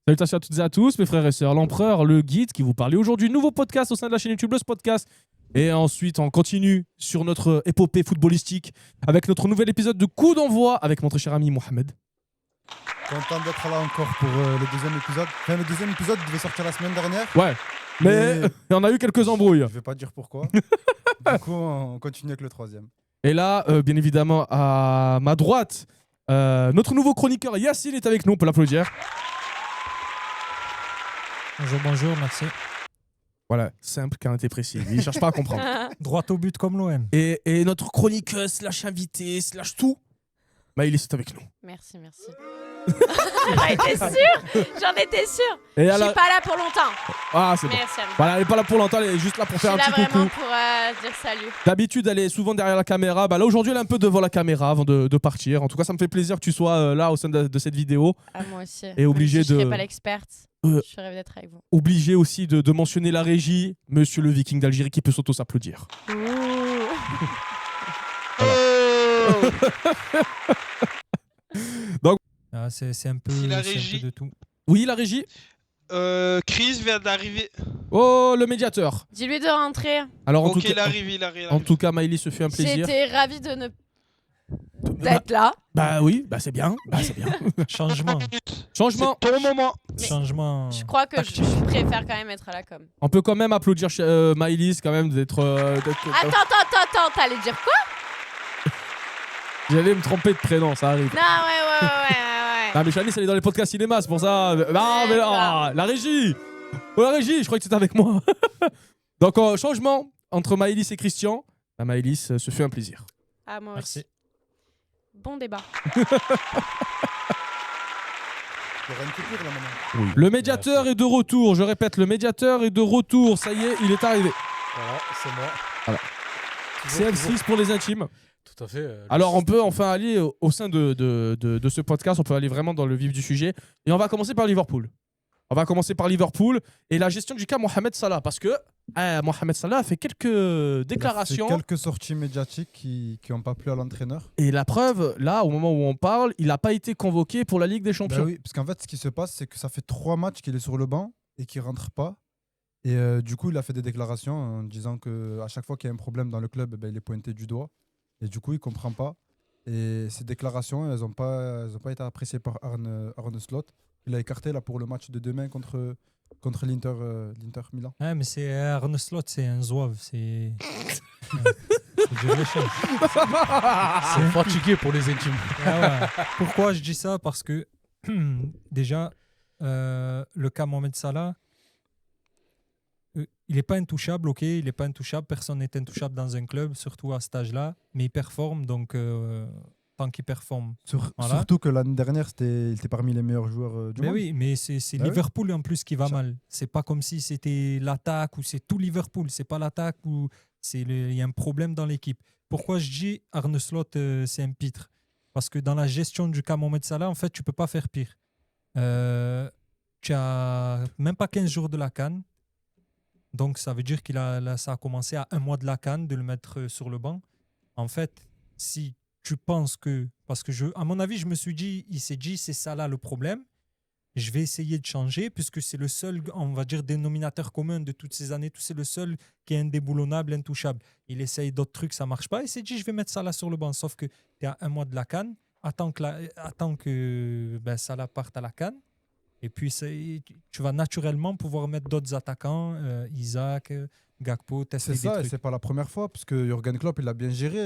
Salutations à toutes et à tous, mes frères et sœurs. L'Empereur, le guide qui vous parlait aujourd'hui. Nouveau podcast au sein de la chaîne YouTube, le Podcast. Et ensuite, on continue sur notre épopée footballistique avec notre nouvel épisode de Coup d'envoi avec mon très cher ami Mohamed. Content d'être là encore pour le deuxième épisode. Enfin, le deuxième épisode devait sortir la semaine dernière. Ouais, mais on a eu quelques embrouilles. Je vais pas dire pourquoi. Du coup, on continue avec le troisième. Et là, bien évidemment, à ma droite, notre nouveau chroniqueur Yacine est avec nous. On peut l'applaudir. Bonjour, merci. Voilà, simple, qualité précis. Il ne cherche pas à comprendre. Droit au but comme l'OM. Et notre chroniqueuse, slash invité, slash tout, Maëlys est avec nous. Merci. J'en étais sûre. Et Je suis pas là pour longtemps. Ah, c'est bon. Merci à vous. Voilà, elle n'est pas là pour longtemps, elle est juste là pour Je faire suis un là petit vraiment coucou. pour dire salut. D'habitude, elle est souvent derrière la caméra. Bah, là, aujourd'hui, elle est un peu devant la caméra avant de partir. En tout cas, ça me fait plaisir que tu sois là au sein de cette vidéo. Ah, moi aussi. Et obligé Même si je de- serais pas l'experte. Euh. Je suis ravie d'être avec vous. Obligé aussi de mentionner la régie, Monsieur le Viking d'Algérie qui peut s'auto-s'applaudir. Ouh. Ah, c'est un peu, Si la c'est un peu régie- de tout. Oui, la régie. Chris vient d'arriver. Oh, le médiateur. Dis-lui de rentrer. Alors, en Ok, tout cas, il arrive, il arrive. en tout cas, Maëlys se fait un plaisir. J'étais ravie d'être là. Bah oui, bah c'est bien. Bah, c'est bien. Changement. Changement. C'est ton moment. Mais Changement. Je crois que tactique. je préfère quand même être à la com. On peut quand même applaudir Maëlys, quand même, d'être. Attends, t'allais dire quoi? J'allais me tromper de prénom, ça arrive. Non, ouais. Ah, mais Chalice, elle est dans les podcasts cinéma, c'est pour ça. Ah, mais là, la régie. Oh, la régie, je croyais que c'était avec moi. Donc, changement entre Maëlys et Christian. Bah, Maëlys se fait un plaisir. Ah, moi Merci. aussi. Bon débat. Il y aura une coupure là maintenant. Le médiateur est de retour. Je répète, le médiateur est de retour. Ça y est, il est arrivé. Voilà, c'est moi. Voilà. Toujours, CM6 pour les intimes. Tout à fait. Alors, on peut enfin aller au sein de ce podcast, on peut aller vraiment dans le vif du sujet. Et on va commencer par Liverpool. On va commencer par Liverpool et la gestion du cas Mohamed Salah. Parce que Mohamed Salah a fait quelques déclarations. Il a fait quelques sorties médiatiques qui n'ont pas plu à l'entraîneur. Et la preuve, là, au moment où on parle, il n'a pas été convoqué pour la Ligue des Champions. Bah oui, parce qu'en fait, ce qui se passe, c'est que ça fait 3 matchs qu'il est sur le banc et qu'il rentre pas. Et du coup, il a fait des déclarations en disant qu'à chaque fois qu'il y a un problème dans le club, il est pointé du doigt. Et du coup, il comprend pas. Et ces déclarations, elles n'ont pas été appréciées par Arne Slot. Il a écarté là, pour le match de demain contre l'Inter Milan. Ah, mais c'est Arne Slot, c'est un zouave. C'est. Faut dire les choses. C'est fatigué pour les intimes. Ah ouais. Pourquoi je dis ça? Parce que déjà, le cas Mohamed Salah, il n'est pas intouchable, ok, il n'est pas intouchable, personne n'est intouchable dans un club, surtout à cet âge-là, mais il performe, donc tant qu'il performe. Voilà. Surtout que l'année dernière, il était parmi les meilleurs joueurs du Mais monde. oui, mais c'est Bah oui. Liverpool en plus qui va Ça- mal. C'est pas comme si c'était l'attaque ou c'est tout Liverpool, c'est pas l'attaque ou il y a un problème dans l'équipe. Pourquoi je dis Arne Slot c'est un pitre? Parce que dans la gestion du cas Mohamed Salah, en fait, tu peux pas faire pire. Tu as même pas 15 jours de la CAN. Donc, ça veut dire ça a commencé à 1 mois de la CAN de le mettre sur le banc. En fait, si tu penses que... Parce que, à mon avis, je me suis dit, il s'est dit, c'est ça là le problème. Je vais essayer de changer puisque c'est le seul, on va dire, dénominateur commun de toutes ces années. C'est le seul qui est indéboulonnable, intouchable. Il essaye d'autres trucs, ça marche pas. Il s'est dit, je vais mettre ça là sur le banc. Sauf que tu es à 1 mois de la CAN. Attends que Salah parte à la CAN. Et puis, tu vas naturellement pouvoir mettre d'autres attaquants, Isaac, Gakpo, tester C'est des ça, et trucs. c'est pas la première fois, parce que Jürgen Klopp, il a bien géré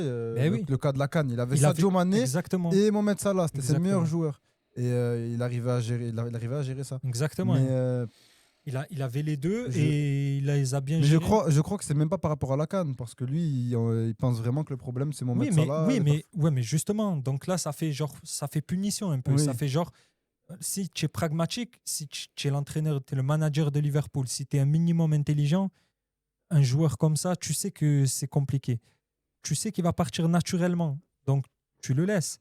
oui. le cas de la CAN. Il avait Il Sadio avait- Mané Exactement. et Mohamed Salah, c'était ses Exactement. meilleurs joueurs. Et il arrivait à gérer ça. Exactement. Mais, Il avait les deux Je- et il les a bien mais gérés. je crois que c'est même pas par rapport à la CAN, parce que lui, il pense vraiment que le problème, c'est Mohamed Salah. mais justement, donc là, ça fait punition un peu. Oui. Ça fait genre, si tu es pragmatique, si tu es l'entraîneur, tu es le manager de Liverpool, si tu es un minimum intelligent, un joueur comme ça, tu sais que c'est compliqué. Tu sais qu'il va partir naturellement. Donc, tu le laisses.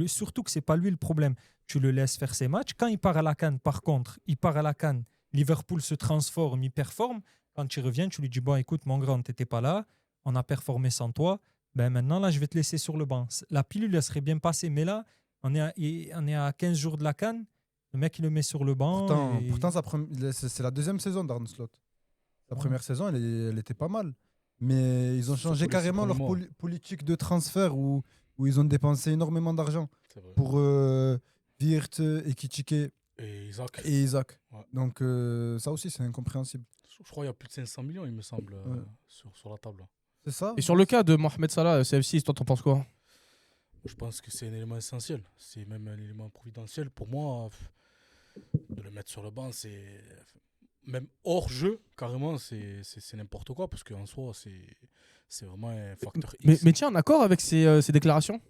Surtout que c'est pas lui le problème. Tu le laisses faire ses matchs. Quand il part à la CAN, par contre, il part à la CAN, Liverpool se transforme, il performe. Quand il revient, tu lui dis, bon, écoute, mon grand, tu n'étais pas là, on a performé sans toi. Ben maintenant, là, je vais te laisser sur le banc. La pilule, elle serait bien passée. Mais là, on est à 15 jours de la CAN. Le mec, il le met sur le banc. Pourtant c'est la deuxième saison d'Arne Slot. La première saison, elle était pas mal. Mais ils ont changé carrément leur politique de transfert où ils ont dépensé énormément d'argent pour Wirtz, Ekitike Et Isaac. Ouais. Donc ça aussi, c'est incompréhensible. Je crois qu'il y a plus de 500 millions, il me semble, sur la table. C'est ça. Et sur le cas de Mohamed Salah, CF6, toi, t'en penses quoi? Je pense que c'est un élément essentiel. C'est même un élément providentiel. Pour moi, de le mettre sur le banc, c'est... Même hors jeu, carrément, c'est n'importe quoi. Parce qu'en soi, c'est vraiment un facteur X. Mais tiens, en accord avec ces déclarations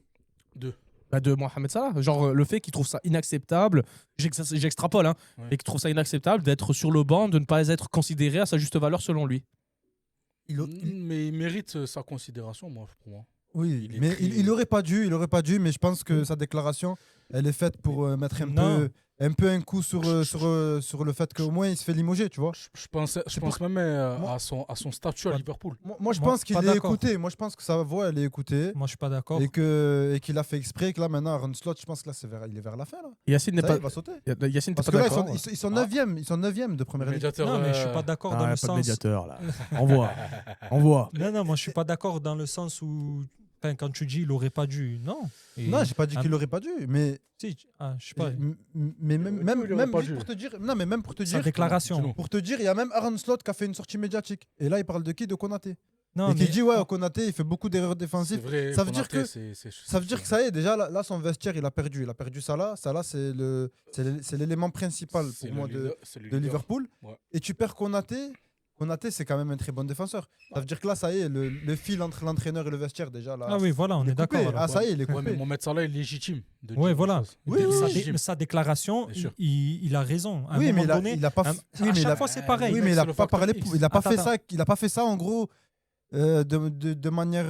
De de Mohamed Salah. Genre le fait qu'il trouve ça inacceptable, j'extrapole, hein, Ouais. et qu'il trouve ça inacceptable d'être sur le banc, de ne pas être considéré à sa juste valeur selon lui. Mais il mérite sa considération, pour moi. Oui, Il est mais très- il aurait pas dû, mais je pense que sa déclaration, elle est faite pour mettre Non. un peu un coup sur le fait qu'au moins il se fait limoger, tu vois. Je pense pour- même Moi- à son statut à Pas- Liverpool. Moi, je Moi, pense qu'il pas est d'accord. écouté. Moi, je pense que sa voix, elle est écoutée. Moi, je suis pas d'accord. Et qu'il a fait exprès, que là, maintenant, Aaron Slot, je pense que là, il est vers la fin. Là. Yacine n'est Ça y est, pas, il va sauter. Yacine n'était Parce pas que là, d'accord. ils sont 9e. Ils sont 9e de première Le ligue. médiateur, Non, mais je suis pas d'accord dans Ah, le pas de sens. médiateur là. Envoie. Non, moi, je suis pas d'accord dans le sens où. Enfin, quand tu dis il aurait pas dû, non. Et- Non, j'ai pas dit Ah, qu'il aurait pas dû, mais Si, je sais pas. mais même il aurait pas juste dû. pour te dire, non, mais même pour te Sa dire, déclaration. pour te dire, il y a même Aaron Slot qui a fait une sortie médiatique. Et là, il parle de qui? De Konaté. Non, Et qui dit ouais, Konaté, il fait beaucoup d'erreurs C'est défensives. vrai, Ça veut dire Konaté, que- c'est Ça veut dire que ça y est, déjà là son vestiaire, il a perdu Salah. Salah, c'est l'élément principal pour moi de Liverpool. Ouais. Et tu perds Konaté. Konaté, c'est quand même un très bon défenseur. Ça veut dire que là, ça y est, le fil entre l'entraîneur et le vestiaire, déjà là. Ah oui, voilà, on il est coupé. d'accord. alors. Ah, ça y est, il est Ouais, coupé. mais Mohamed Salah est légitime. De Ouais, dire voilà. les choses. Oui, Il est oui, légitime. Sa déclaration, Bien sûr. il a raison. À un Oui, moment mais il a, donné, il a pas. à oui, mais il chaque a, fois, c'est pareil. oui, mec, mais il c'est a le pas facteur parlé. X. Il a pas fait Attends. ça. Il a pas fait ça en gros. De manière.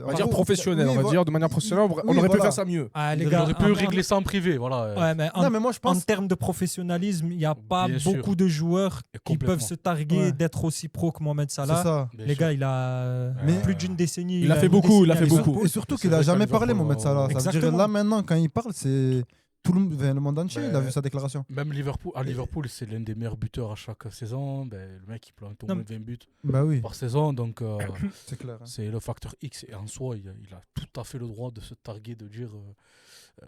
On va dire professionnelle, oui, on va voilà. dire de manière professionnelle. On Oui, aurait pu voilà. faire ça mieux. Ah, les Il gars, aurait pu en- régler ça en privé. Voilà. Ouais, mais Non, mais moi, je en pense. termes de professionnalisme, il n'y a pas Bien sûr. beaucoup de joueurs Et qui complètement. peuvent se targuer Ouais. d'être aussi pro que Mohamed C'est Salah. ça. Bien Les sûr. gars, il a Mais- plus d'une décennie. Il a fait une beaucoup, il a décennie fait à beaucoup. Et surtout C'est qu'il a vrai jamais qu'à parlé, Liverpool, Mohamed Salah. Ça veut dire Exactement. là maintenant, quand il parle, c'est. Tout le monde entier, il a Ben, vu sa déclaration. Même Liverpool, c'est l'un des meilleurs buteurs à chaque saison. Ben, le mec, il plante au Non, moins 20 buts Bah oui, par saison. Donc, c'est clair. hein. c'est le facteur X. Et en soi, il a tout à fait le droit de se targuer, de dire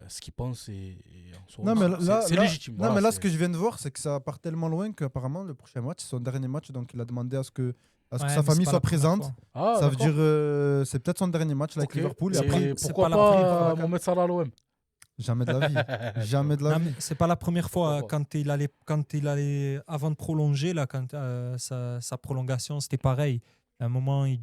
ce qu'il pense. Et en soi, Non, mais c'est légitime. Non, Voilà, mais là, c'est- ce que je viens de voir, c'est que ça part tellement loin qu'apparemment, le prochain match, c'est son dernier match. Donc, il a demandé à ce que Ouais, sa mais c'est famille pas soit la première présente. fois. Ah, Ça veut d'accord. dire c'est peut-être son dernier match là, avec Ok. Liverpool. Et Et après, c'est pourquoi pas la première pas fois. Mohamed Salah à l'OM? jamais de la vie. Jamais de la Non, vie. mais c'est pas la première fois Pourquoi quand il allait avant de prolonger là, quand sa prolongation, c'était pareil. À un moment, il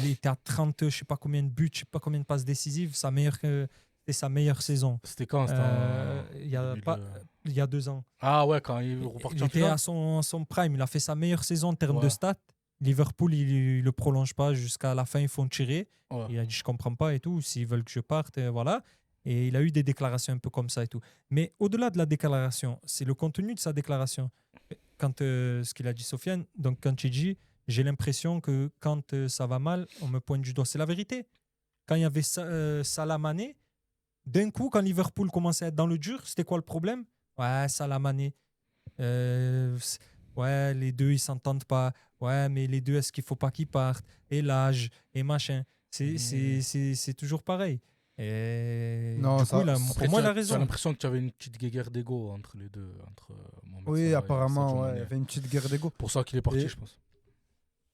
était à 30, je sais pas combien de buts, je sais pas combien de passes décisives, c'était sa meilleure saison. C'était quand? C'était Il y a 2 ans. Ah ouais, quand il est reparti Il en était finale. à son prime. Il a fait sa meilleure saison en termes de Ouais. stats. Liverpool, il le prolonge pas jusqu'à la fin. Ils font tirer. Ouais. Il a dit je comprends pas et tout. S'ils veulent que je parte, voilà. Et il a eu des déclarations un peu comme ça et tout. Mais au-delà de la déclaration, c'est le contenu de sa déclaration. Quand ce qu'il a dit Sofiane, donc quand il dit j'ai l'impression que quand ça va mal, on me pointe du doigt. C'est la vérité. Quand il y avait Salah Mané, d'un coup, quand Liverpool commençait à être dans le dur, c'était quoi le problème? Ouais, Salah Mané. Ouais, les deux, ils s'entendent pas. Ouais, mais les deux, est-ce qu'il faut pas qu'ils partent? Et l'âge, et machin. C'est toujours pareil. Et Non, du ça- coup, Après, pour moi, il a Tu as raison. l'impression que tu avais une petite guéguerre d'ego entre les deux, entre Mohamed Oui, Salah et apparemment, Sadio ouais, il y Mané. avait une petite guerre d'ego. Pour ça qu'il est parti, Et- je pense.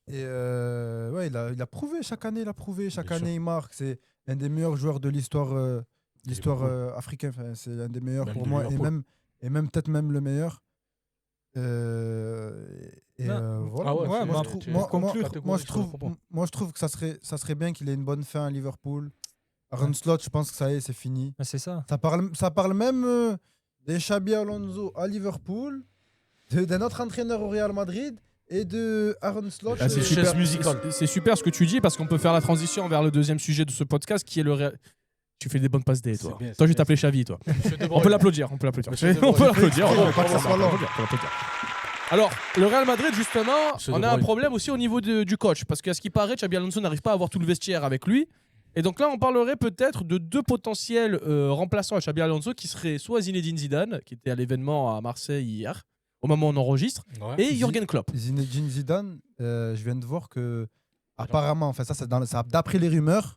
Et ouais, il a prouvé chaque année, chaque Bien année sûr. il marque. C'est un des meilleurs joueurs de l'histoire Liverpool. africaine. Enfin, c'est un des meilleurs Même pour de moi Liverpool. et même peut-être même le meilleur. Voilà. Ah ouais, Ouais, c'est- bah, moi, pour je trouve, moi, conclure, moi, je trouve que ça serait bien qu'il ait une bonne fin à Liverpool. Aaron Slot, je pense que ça y est, c'est fini. Ouais, c'est ça. Ça parle même des Xabi Alonso à Liverpool, d'un autre entraîneur au Real Madrid et de Aaron Slot. Ah, c'est Chaise super, musicale. c'est super ce que tu dis parce qu'on peut faire la transition vers le deuxième sujet de ce podcast qui est le réel. Tu fais des bonnes passes D, toi. C'est bien, c'est Toi, je vais bien. t'appeler Xavi, toi. Monsieur De On Bruyne. peut l'applaudir, on peut l'applaudir. Monsieur De On Bruyne. peut l'applaudir. Il on faut peut que ça soit long. l'applaudir. Alors, le Real Madrid, justement, Monsieur on De a un Bruyne. problème aussi au niveau du coach parce qu'à ce qui paraît, Xabi Alonso n'arrive pas à avoir tout le vestiaire avec lui Et donc là, on parlerait peut-être de 2 potentiels remplaçants à Xabi Alonso qui seraient soit Zinedine Zidane, qui était à l'événement à Marseille hier, au moment où on enregistre, Ouais. et Jürgen Klopp. Zinedine Zidane, je viens de voir que apparemment, enfin ça c'est d'après les rumeurs,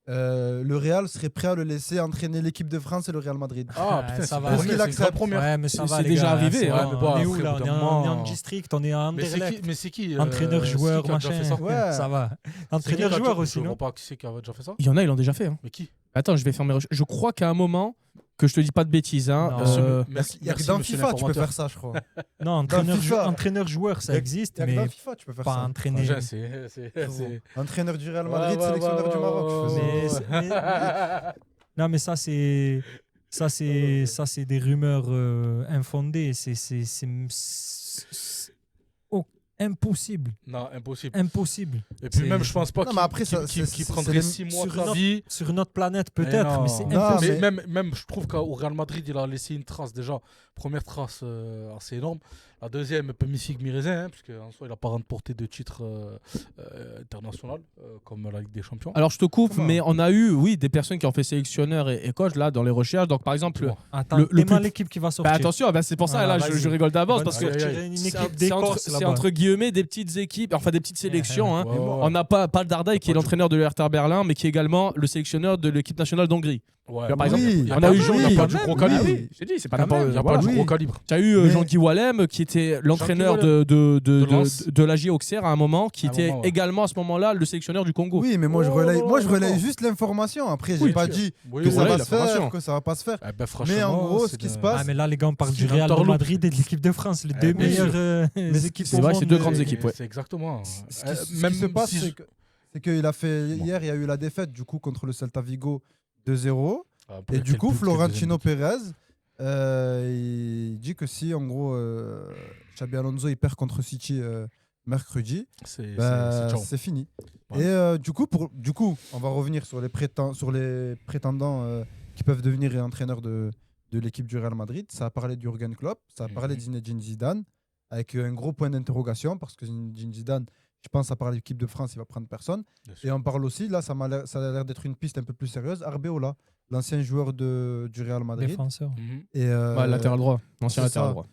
le Real serait prêt à le laisser entraîner l'équipe de France et le Real Madrid. Ah, Ouais, putain, ça c'est va. bon, Est-ce qu'il c'est une accepte grande première. Ouais, mais ça C'est va, les déjà gars, arrivé, c'est- hein. Mais bon, on est où après, là? au bout On est d'un en moment- district, on est en Mais c'est Anderlecht. qui, mais c'est qui Entraîneur-joueur, c'est qui qui a déjà machin. fait ça Ouais. Ça va. C'est qui qui a Entraîneur-joueur déjà- aussi, Je non? vois pas qui c'est qui a déjà fait ça. Il y en a, ils l'ont déjà fait. Hein. Mais qui Attends, je vais faire mes recherches. Je crois qu'à un moment, que je te dis pas de bêtises, hein, Non. Merci, Il y a que merci, dans monsieur FIFA tu peux l'informateur. faire ça, je crois. Non, FIFA. entraîneur-joueur, ça Il y a- existe, Il y a que mais dans FIFA tu peux faire pas ça. entraîner. Frangin, c'est- Entraîneur du Real Ouais, Madrid, ouais, sélectionneur ouais, du Maroc. ouais, je faisais. Mais ouais. c'est- Non, mais ça, c'est des rumeurs infondées. Impossible. Non, impossible. Impossible. Et puis C'est- même, je pense pas Non, mais après, ça, qu'il c'est prendrait les- 6 mois de sur sa une vie. Sur notre planète, peut-être, non. mais c'est Non, impossible. Mais mais- même, je trouve qu'au Real Madrid, il a laissé une trace déjà. Première trace assez énorme. La deuxième, un peu mi-figue, mi-raisin, hein, parce qu'en soi, il n'a pas remporté de titre international, comme la Ligue des Champions. Alors je te coupe, Comment mais on a eu, oui, des personnes qui ont fait sélectionneur et coach là dans les recherches. Donc par exemple, Bon. Attends, le t'es mal plus- l'équipe qui va sortir. bah, attention, bah, c'est pour ça Ah, là, vas-y. je rigole d'avance On va parce nous que sortir une c'est équipe c'est entre, d'Écosse c'est là-bas. entre guillemets des petites équipes, enfin des petites sélections. Hein. Ouais, ouais, ouais. On n'a pas le Dardai qui est Pas du- l'entraîneur de l'Hertha Berlin, mais qui est également le sélectionneur de l'équipe nationale d'Hongrie. Ouais, Par mais exemple, oui, on a eu Jean, oui, il n'y a pas quand du même, gros oui. calibre. Oui. Oui, j'ai dit, c'est pas Quand n'importe il n'y a voilà. pas du oui. gros calibre. Tu as eu Mais- Jean-Guy Wallem, qui était l'entraîneur Wallem. de Lens. l'AG Auxerre à un moment, qui À un était moment, ouais. également à ce moment-là le sélectionneur du Congo. Oui, mais moi je Oh, relaye d'accord. juste l'information. Après, j'ai Oui, pas bien sûr. dit Oui, que oui, ça oui, va la se faire, formation. que ça va pas se faire. Eh ben, Mais en franchement, gros, c'est ce qui de- se passe, Ah, mais là, les gars, on parle C'est du une Real de entourloupe. Madrid et de l'équipe de France, les deux bien sûr. meilleures Mais équipes c'est au vrai, monde. c'est deux grandes équipes, ouais. C'est exactement. ce qui se passe, c'est qu'il a fait hier, il y a eu la défaite du coup contre le Celta Vigo 2-0. Et du coup, Florentino Pérez, il dit que si en gros Xabi Alonso il perd contre City mercredi, bah, c'est fini. Ouais. Et du coup, on va revenir sur les prétendants qui peuvent devenir entraîneurs de l'équipe du Real Madrid. Ça a parlé de Jürgen Klopp, ça a parlé de Zinedine Zidane, avec un gros point d'interrogation parce que Zinedine Zidane, je pense, à part l'équipe de France, il va prendre personne. Et on parle aussi, là, ça a l'air d'être une piste un peu plus sérieuse, Arbeloa, l'ancien joueur du Real Madrid. Défenseur. Et, Latéral droit, ancien c'est latéral ça. droit.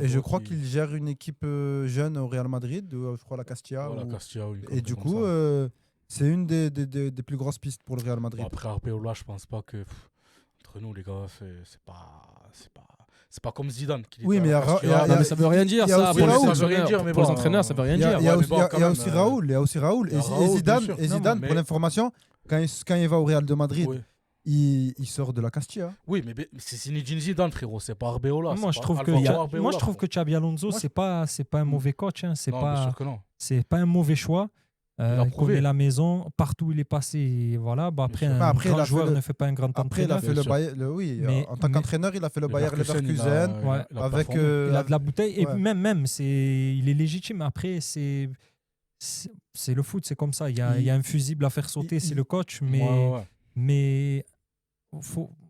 Et je crois qu'il gère une équipe jeune au Real Madrid, je crois la Castilla. Et du coup, c'est une des plus grosses pistes pour le Real Madrid. Après Arbeloa, je pense pas que entre nous les gars, c'est pas comme Zidane. Qui Oui, était mais à il y a- Castilla. il y a- Non, mais ça veut rien dire, il y a ça. aussi Pour les Raoul. sélectionneurs, Ça veut rien dire, mais pour les bon, entraîneurs, ça veut rien Il y a, dire. il y a Ouais, aussi, mais bon, quand même, il y a aussi Raoul. il y a Raoul, Et bien Zidane, sûr. et Non, Zidane mais- pour l'information, quand il va au Real de Madrid, Oui. il sort de la Castilla. Oui, mais c'est Zinedine Zidane, frérot. C'est pas Arbeloa. Moi, c'est je pas trouve que Alvaro Arbeloa, moi, je trouve que frérot. Xabi Alonso, Moi, c'est pas un mauvais coach. Hein. Non, bien sûr que non. C'est pas un mauvais choix. a Il prouvé. connaît la maison, partout où il est passé. Voilà. Bah, après, sûr. un Mais après, il grand a fait joueur le- ne fait pas un grand Après, il a entraîneur. fait le Bien sûr. Bayern. Oui, Mais- en tant mais- qu'entraîneur, il a fait le Bayer Leverkusen. Ouais. Avec. Il a de la bouteille. Et ouais. même il est légitime. Après, c'est le foot, c'est comme ça. Il y a un fusible à faire sauter, c'est le coach. Mais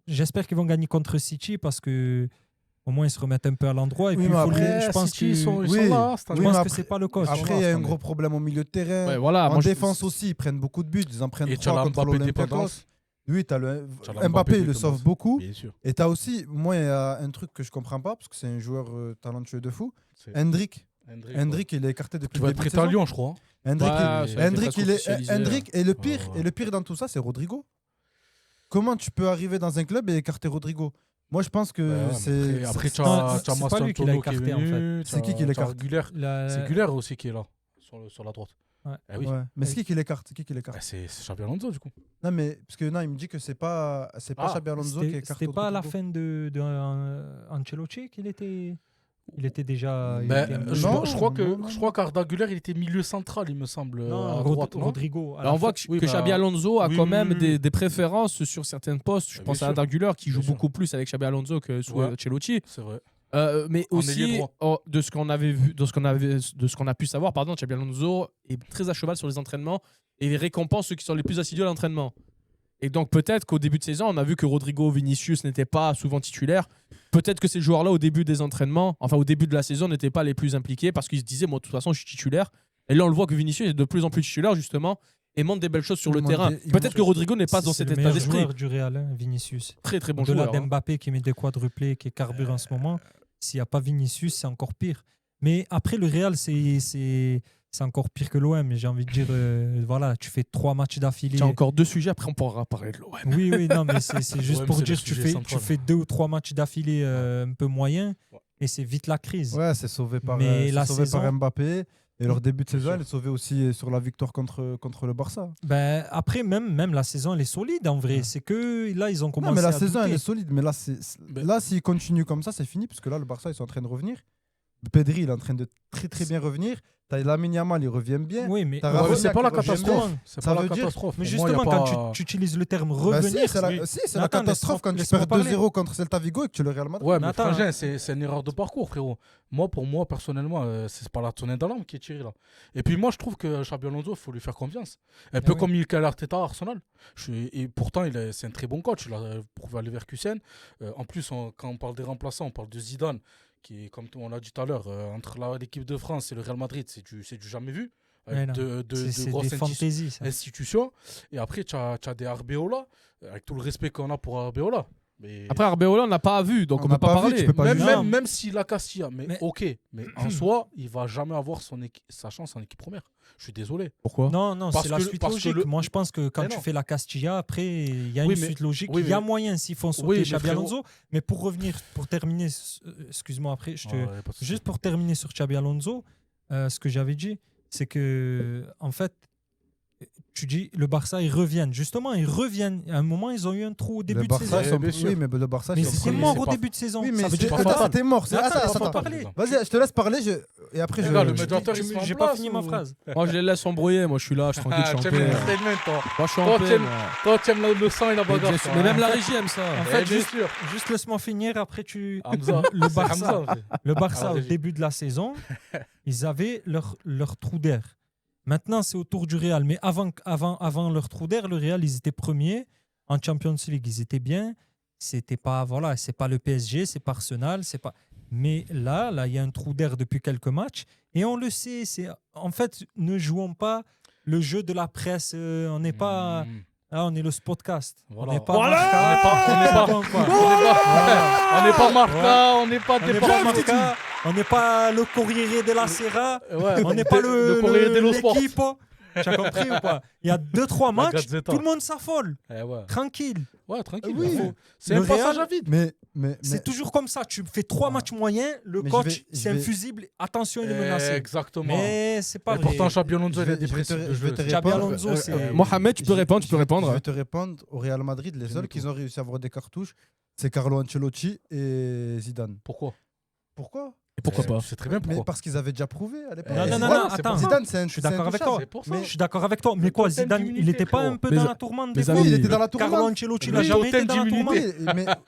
j'espère qu'ils vont gagner contre City parce que au moins ils se remettent un peu à l'endroit. Et Oui, puis, mais il faut après, je pense City, que- ils sont oui. là. cette je année. Oui, pense mais que c'est pas le coach. Après, il y a un mais- gros problème au milieu de terrain. Ouais, voilà, En moi, je- défense aussi, ils prennent beaucoup de buts. Ils en prennent Et 3 contre Mbappé l'Olympiakos. dépendance. Oui, T'as Mbappé, il le sauve beaucoup. Bien sûr. Et tu as aussi, moi, il y a un truc que je comprends pas, parce que c'est un joueur talentueux de fou. C'est- Hendrick. Hendrick, Hendrick, il est écarté depuis Tu le vas être début de prêt à saison. Lyon, je crois. Hendrick, Ouais, il- ça a été Hendrick, presque il est- officialisé. Hendrick, et le pire, Ouais. et le pire dans tout ça, c'est Rodrigo. Comment tu peux arriver dans un club et écarter Rodrigo? Moi, je pense que Après, tu Non, as c'est pas lui qui l'a écarté, en fait. C'est qui l'écarte? C'est Güler aussi qui est là, sur la droite. Ouais. Eh oui. Ouais. Mais c'est qui l'écarte? C'est qui l'écarte? Bah, c'est Xabi Alonso, du coup. Non, mais parce que non, il me dit que c'est pas Xabi Alonso qui écarte C'était pas à la Rodrigo. fin de Ancelotti qu'il était. Il était déjà. il Ben, était un peu- Non, je crois que non, non. je crois qu'Arda Güler, il était milieu central, il me semble. Non, à droite, non Rodrigo. à la Alors on voit fin- que, oui, que bah, Xabi Alonso a oui, quand oui, même oui, oui. des préférences sur certains postes. Je Bien pense à sûr. Arda Güler qui joue Bien sûr. beaucoup plus avec Xabi Alonso que sous Ouais. Ancelotti. C'est vrai. Mais En ailier aussi, droit. de ce qu'on avait vu, de ce qu'on a pu savoir, pardon, Xabi Alonso est très à cheval sur les entraînements et il récompense ceux qui sont les plus assidus à l'entraînement. Et donc peut-être qu'au début de saison, on a vu que Rodrigo, Vinicius n'étaient pas souvent titulaires. Peut-être que ces joueurs-là, au début des entraînements, enfin au début de la saison, n'étaient pas les plus impliqués parce qu'ils se disaient, moi de toute façon, je suis titulaire. Et là, on le voit que Vinicius est de plus en plus titulaire justement. et montre des belles choses sur le Il terrain. montre des- il Peut-être montre- que Rodrigo n'est pas dans C'est cet le état meilleur d'esprit. joueur du Real, hein, Vinicius. Très très bon Au-delà joueur. hein. d'Mbappé qui met des quadruplés, qui carbure en ce moment, s'il n'y a pas Vinicius, c'est encore pire. Mais après, le Real, c'est encore pire que l'OM. J'ai envie de dire, voilà, tu fais 3 matchs d'affilée. J'ai encore 2 sujets, après on pourra parler de l'OM. Oui, oui, non, mais c'est juste l'OM, pour c'est le dire, tu sujet fais, central. tu fais 2 ou 3 matchs d'affilée un peu moyens Ouais. et c'est vite la crise. Ouais, c'est sauvé par, Mais c'est la sauvé par saison- Mbappé. Et leur début de Bien saison, sûr. elle est sauvée aussi sur la victoire contre le Barça. Ben, après, même la saison, elle est solide en vrai. Ouais. C'est que là, ils ont commencé Non, mais la à saison, douter. elle est solide. Mais là, Ben- là s'ils continuent comme ça, c'est fini. Parce que là, le Barça, ils sont en train de revenir. Pedri, il est en train de très très bien revenir. T'as Lamine Yamal, il revient bien. Oui, mais T'as Ouais, mais Rafinha c'est pas la qui revient catastrophe. bien. C'est Ça pas veut la dire- catastrophe. Mais Pour moi, y a justement, pas- quand tu utilises le terme Bah, revenir, c'est la, oui. si, c'est Mais la attends, catastrophe quand tu laisse-moi perds parler. 2-0 contre Celta Vigo et que tu es le Real Madrid. Ouais, mais attends, Frangin, c'est une erreur de parcours, frérot. Pour moi, personnellement, c'est pas la sonnette d'alarme qui est tirée là. Et puis moi, je trouve que Xabi Alonso, il faut lui faire confiance. Un peu oui. comme Mikel Arteta à Arsenal. Et pourtant, c'est un très bon coach. Il a prouvé à Leverkusen. En plus, quand on parle des remplaçants, on parle de Zidane, qui est, comme on l'a dit tout à l'heure, entre l'équipe de France et le Real Madrid, c'est du jamais vu. Ouais, Avec non. de C'est grosses des fantaisies, ça. institutions. Et après, tu as des Arbeola, avec tout le respect qu'on a pour Arbeola. Mais Après, Arbeola, on n'a pas vu, donc on n'a peut pas pas vu, parler. tu peux pas même, juger. même s'il a Castilla, mais Mais- ok. Mais en soi, il va jamais avoir sa chance en équipe première. Je suis désolé. Pourquoi Non, non, Parce c'est la que- suite parce que logique. le- Moi, je pense que quand Mais tu non. fais la Castilla, après, il y a Oui, une mais- suite logique. oui, Il y a mais- moyen s'ils font sauter Oui, mais Xabi frérot- Alonso. Mais pour revenir, pour terminer, excuse-moi après, Ouais, pas de souci. juste pour terminer sur Xabi Alonso, ce que j'avais dit, c'est que, en fait, tu dis le Barça, ils reviennent. Justement, ils reviennent. À un moment, ils ont eu un trou au début Le de Barça, saison. ils sont- bien sûr. oui, mais le Barça, Mais ils sont c'était premier, mort c'est au pas- début de saison. Oui, mais Ça veut dire pas quoi? fatal. c'était mort. Attends, Attends, laisse-moi attends. parler. Vas-y, je te laisse parler et après je. Regarde, le médiateur, il se met en J'ai pas place fini ou- ma phrase. Moi, je les laisse embrouiller. Moi, je suis là, je suis tranquille, je suis en t'aimes paix. l'entertainment, toi. Moi, je suis en Toi, paix. t'aimes- moi. Toi, tu aimes le sang et la Mais bagarre. bien sûr, mais même la régie aime ça. En fait, bien juste- sûr. Juste laisse-moi finir, après tu... Hamza, Le c'est Barça, Hamza, le Barça Ah, au vas-y. début de la saison, ils avaient leur trou d'air. Maintenant, c'est au tour du Real. Mais avant leur trou d'air, le Real, ils étaient premiers en Champions League. Ils étaient bien. C'était pas, voilà, c'est pas le PSG, c'est pas Arsenal, c'est pas. Mais là, il y a un trou d'air depuis quelques matchs. Et on le sait. En fait, ne jouons pas le jeu de la presse. On n'est pas. Mm. Là, on est le Spotcast. Voilà. On n'est pas. Voilà. Marca. On n'est pas- Bon, quoi. On n'est pas Marca, on n'est pas On n'est Depor- pas Marca, on n'est pas le Corriere della Sera, Ouais, on n'est pas le Corriere dello Sport. l'équipe. Tu as compris ou pas? Il y a 2-3 matchs, Gazzetta. tout le monde s'affole. Ouais. Tranquille. Ouais, tranquille. Oui. faut- C'est Le un passage Real- à vide. Mais C'est toujours comme ça. Tu fais 3 matchs moyens, le Mais coach, je c'est vais- infusible. Attention, il est menacé. Exactement. Mais c'est pas Et vrai. pourtant, Xabi Alonso, il a je des vais te- principes de je vais jeu. te Xabi répondre. Alonso, c'est- Mohamed, tu peux répondre, tu peux Je répondre. vais te répondre. Au Real Madrid, les J'aime seuls beaucoup. qui ont réussi à avoir des cartouches, c'est Carlo Ancelotti et Zidane. Pourquoi Pourquoi? Et pourquoi pas C'est très bien Mais pourquoi. parce qu'ils avaient déjà prouvé à l'époque. Non, non, non, Voilà, non, c'est attends. pour ça. Zidane, c'est un. Je suis d'accord avec intouchable. toi. C'est pour ça. Mais- Je suis d'accord avec toi. Mais quoi, totem Zidane, il d'immunité, n'était pas frérot. un peu Mais dans ça- la tourmente mais des ça, fois Oui, il oui. était dans la Carlo tourmente. Ancelotti, il Le n'a jamais totem été dans la d'immunité. tourmente.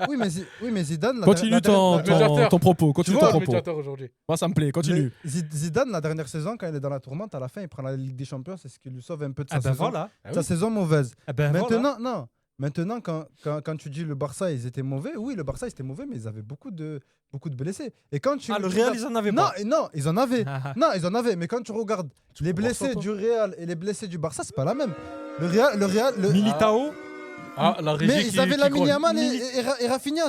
Oui, mais Zidane. Continue ton médiateur. propos. Tu Continue vois, ton Le propos. médiateur aujourd'hui. Moi, ça me plaît. Continue. Mais Zidane, la dernière saison, quand il est dans la tourmente, à la fin, il prend la Ligue des Champions. C'est ce qui lui sauve un peu de sa Ah ben saison. voilà. Ah Sa oui. saison mauvaise. Ah ben voilà. Maintenant, non. Maintenant, quand tu dis le Barça, ils étaient mauvais, oui, le Barça, ils étaient mauvais, mais ils avaient beaucoup de blessés. Et quand tu Ah, le Real, ils en avaient non, pas. non, ils en avaient. Ah, ah. Non, ils en avaient. Mais quand tu regardes les peux voir blessés ça, toi du Real et les blessés du Barça, c'est pas la même. Le Real, Militao, Ah, la régie mais qui ils avaient Lamine grogne. Yamal et Rafinha.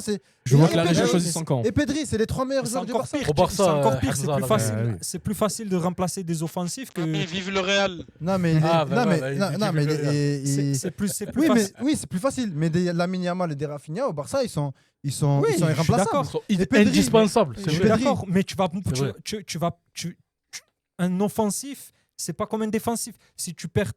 Je vois que la et régie a Pedri, choisi son camp. Et Pedri, c'est les 3 meilleurs c'est joueurs du encore Barça. pire. Au Barça, C'est encore pire. C'est Hamza, plus là, facile. ouais. C'est plus facile de remplacer des offensifs que. Mais vive le Real. Non, mais il est- Ah, bah, non, mais bah, il non, dit non, mais que il le est- il- C'est plus facile. oui, c'est plus facile. Mais des Lamine Yamal et des Rafinha au Barça, ils sont Oui, je suis irremplaçables. d'accord. Ils sont Et Pedri, indispensables. Je C'est suis vrai. Pedri. d'accord, mais tu vas, vrai. un offensif, c'est pas comme un défensif. Si tu perds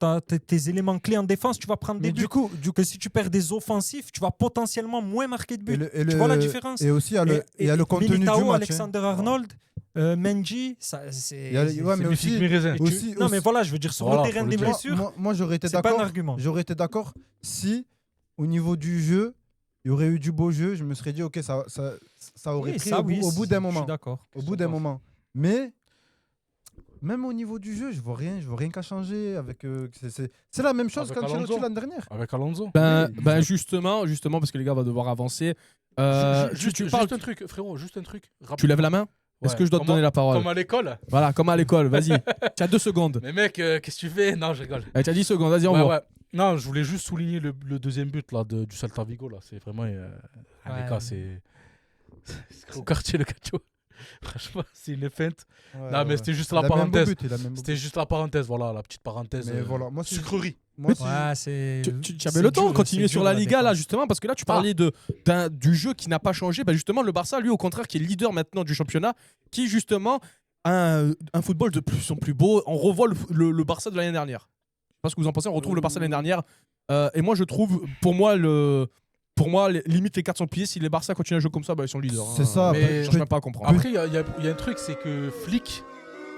tes éléments clés en défense, tu vas prendre des Mais buts. du coup, Que si tu perds des offensifs, tu vas potentiellement moins marquer de buts. et Tu vois la différence. Et aussi, il y a le contenu Militao, du match. hein. Alexander Arnold, Mendy, ça, c'est. Il y a- ouais, c'est- mais C'est aussi- mythique Mirezin. et tu- aussi- non, mais aussi- voilà, je veux dire, sur Voilà, le terrain faut le des dire. blessures, Moi, j'aurais été c'est pas un d'accord. argument. J'aurais été d'accord si, au niveau du jeu, il y aurait eu du beau jeu. Je me serais dit, ok, ça aurait Oui, pris ça, au, oui, bout- au bout d'un Je moment. suis d'accord. Au bout d'un moment. Mais même au niveau du jeu, je vois rien qu'à changer. C'est la même chose Avec qu'Ancelotti Alonso. l'année dernière. Avec Alonso. Ben justement, parce que les gars vont devoir avancer. Juste tu parles, un truc, frérot, juste un truc. tu lèves la main. Est-ce que je dois te donner la parole? Comme à l'école. Voilà, comme à l'école, vas-y. Tu as 2 secondes. Mais mec, qu'est-ce que tu fais? Non, je rigole. Tu as 10 secondes, vas-y, on Ouais, voit. ouais. Non, je voulais juste souligner le deuxième but là, du Celta Vigo. Là. C'est vraiment. Les gars, c'est au quartier le Cacho. Franchement, c'est une feinte. Ouais, Non, mais ouais. c'était juste Il la a mis un beau parenthèse. but, il a mis un beau C'était but. juste la parenthèse, voilà, la petite parenthèse. Mais voilà, moi, Sucrerie. Moi, si- Ouais, c'est. Tu c'est avais le temps de dur, continuer c'est sur dur, la Liga, là, défense. justement, parce que là, tu parlais du jeu qui n'a pas changé. Bah, justement, le Barça, lui, au contraire, qui est leader maintenant du championnat, qui, justement, a un football de plus en plus beau. On revoit le Barça de l'année dernière. Je sais pas ce que vous en pensez, on retrouve le Barça de l'année dernière. Et moi, je trouve, pour moi, limite les 400 pieds, si les Barça continuent à jouer comme ça, bah, ils sont leaders. C'est ça, mais- Je ne même pas à comprendre. Après, il y a un truc, c'est que Flick,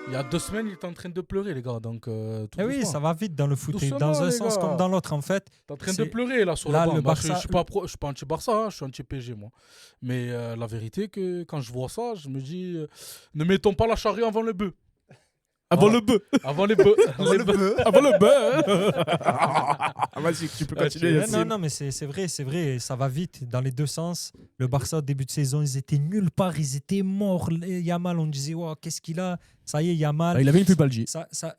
il y a 2 semaines, il était en train de pleurer, les gars. Donc, tout Eh oui, doucement. ça va vite dans le foot. Et Doucement, dans un les sens gars. comme dans l'autre, en fait. T'es en train de c'est- pleurer là sur là, le banc. le Moi, Barça- je suis pas anti-Barça, hein, je suis anti-PSG moi. Mais la vérité que quand je vois ça, je me dis ne mettons pas la charrue avant le bœuf. Avant le bœuf. Avant les bœufs. Oh, le bœuf. Avant le bœuf. Vas-y, tu peux Ouais, continuer. tu- Yacine. Non, mais c'est vrai, ça va vite dans les deux sens. Le Barça, au début de saison, ils étaient nulle part, ils étaient morts. Yamal, on disait, wow, qu'est-ce qu'il a? Ça y est, Yamal. Il avait une pubalgie.